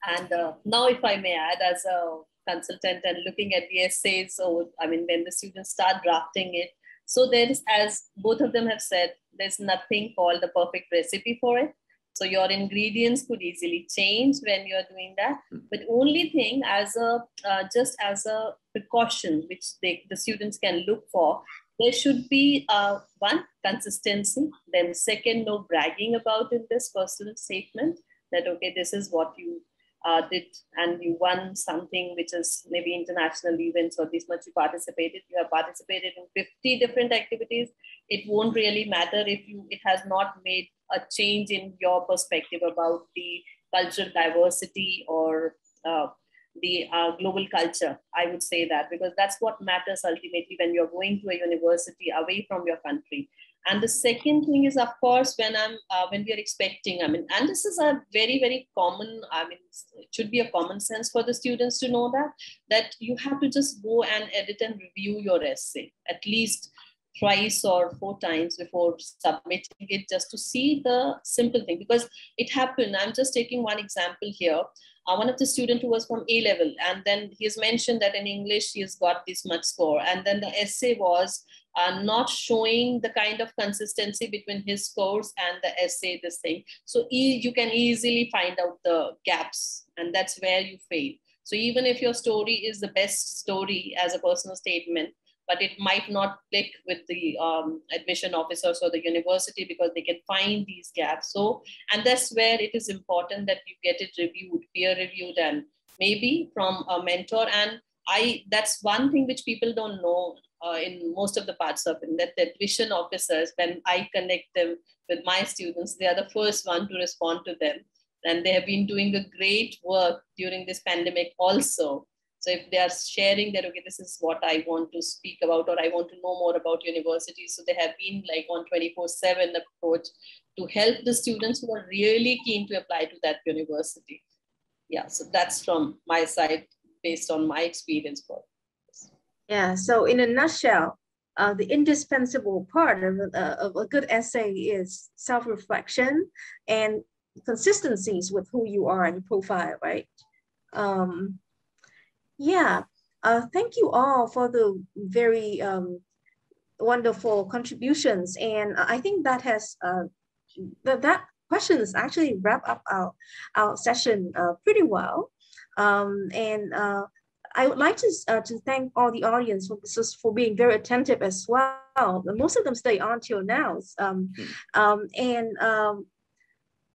And now, if I may add, as a consultant and looking at the essays, so I mean, when the students start drafting it, so there is, as both of them have said, there's nothing called the perfect recipe for it. So your ingredients could easily change when you're doing that. But only thing, as a just as a precaution, which the students can look for, there should be one, consistency. Then second, no bragging about in this personal statement that, okay, this is what you did and you won something which is maybe international events or this much you participated. You have participated in 50 different activities. It won't really matter if it has not made a change in your perspective about the cultural diversity or the global culture. I would say that, because that's what matters ultimately when you're going to a university away from your country. And the second thing is, of course, when we are expecting, and this is a very, very common, it should be a common sense for the students to know that you have to just go and edit and review your essay at least twice or 4 times before submitting it, just to see the simple thing. Because it happened, I'm just taking one example here. One of the students who was from A level, and then he has mentioned that in English he has got this much score, and then the essay was not showing the kind of consistency between his scores and the essay, this thing. So you can easily find out the gaps, and that's where you fail. So even if your story is the best story as a personal statement, but it might not click with the admission officers or the university, because they can find these gaps. So, and that's where it is important that you get it reviewed, peer reviewed, and maybe from a mentor. And that's one thing which people don't know in most of the parts of it, that the admission officers, when I connect them with my students, they are the first one to respond to them. And they have been doing a great work during this pandemic also. So if they are sharing that, okay, this is what I want to speak about, or I want to know more about universities. So they have been like on 24/7 approach to help the students who are really keen to apply to that university. Yeah, so that's from my side, based on my experience. Yeah, so in a nutshell, the indispensable part of a good essay is self-reflection and consistencies with who you are and your profile, right? Yeah, thank you all for the very wonderful contributions. And I think that has, that questions actually wrap up our session pretty well. I would like to thank all the audience for being very attentive as well. Most of them stay on till now.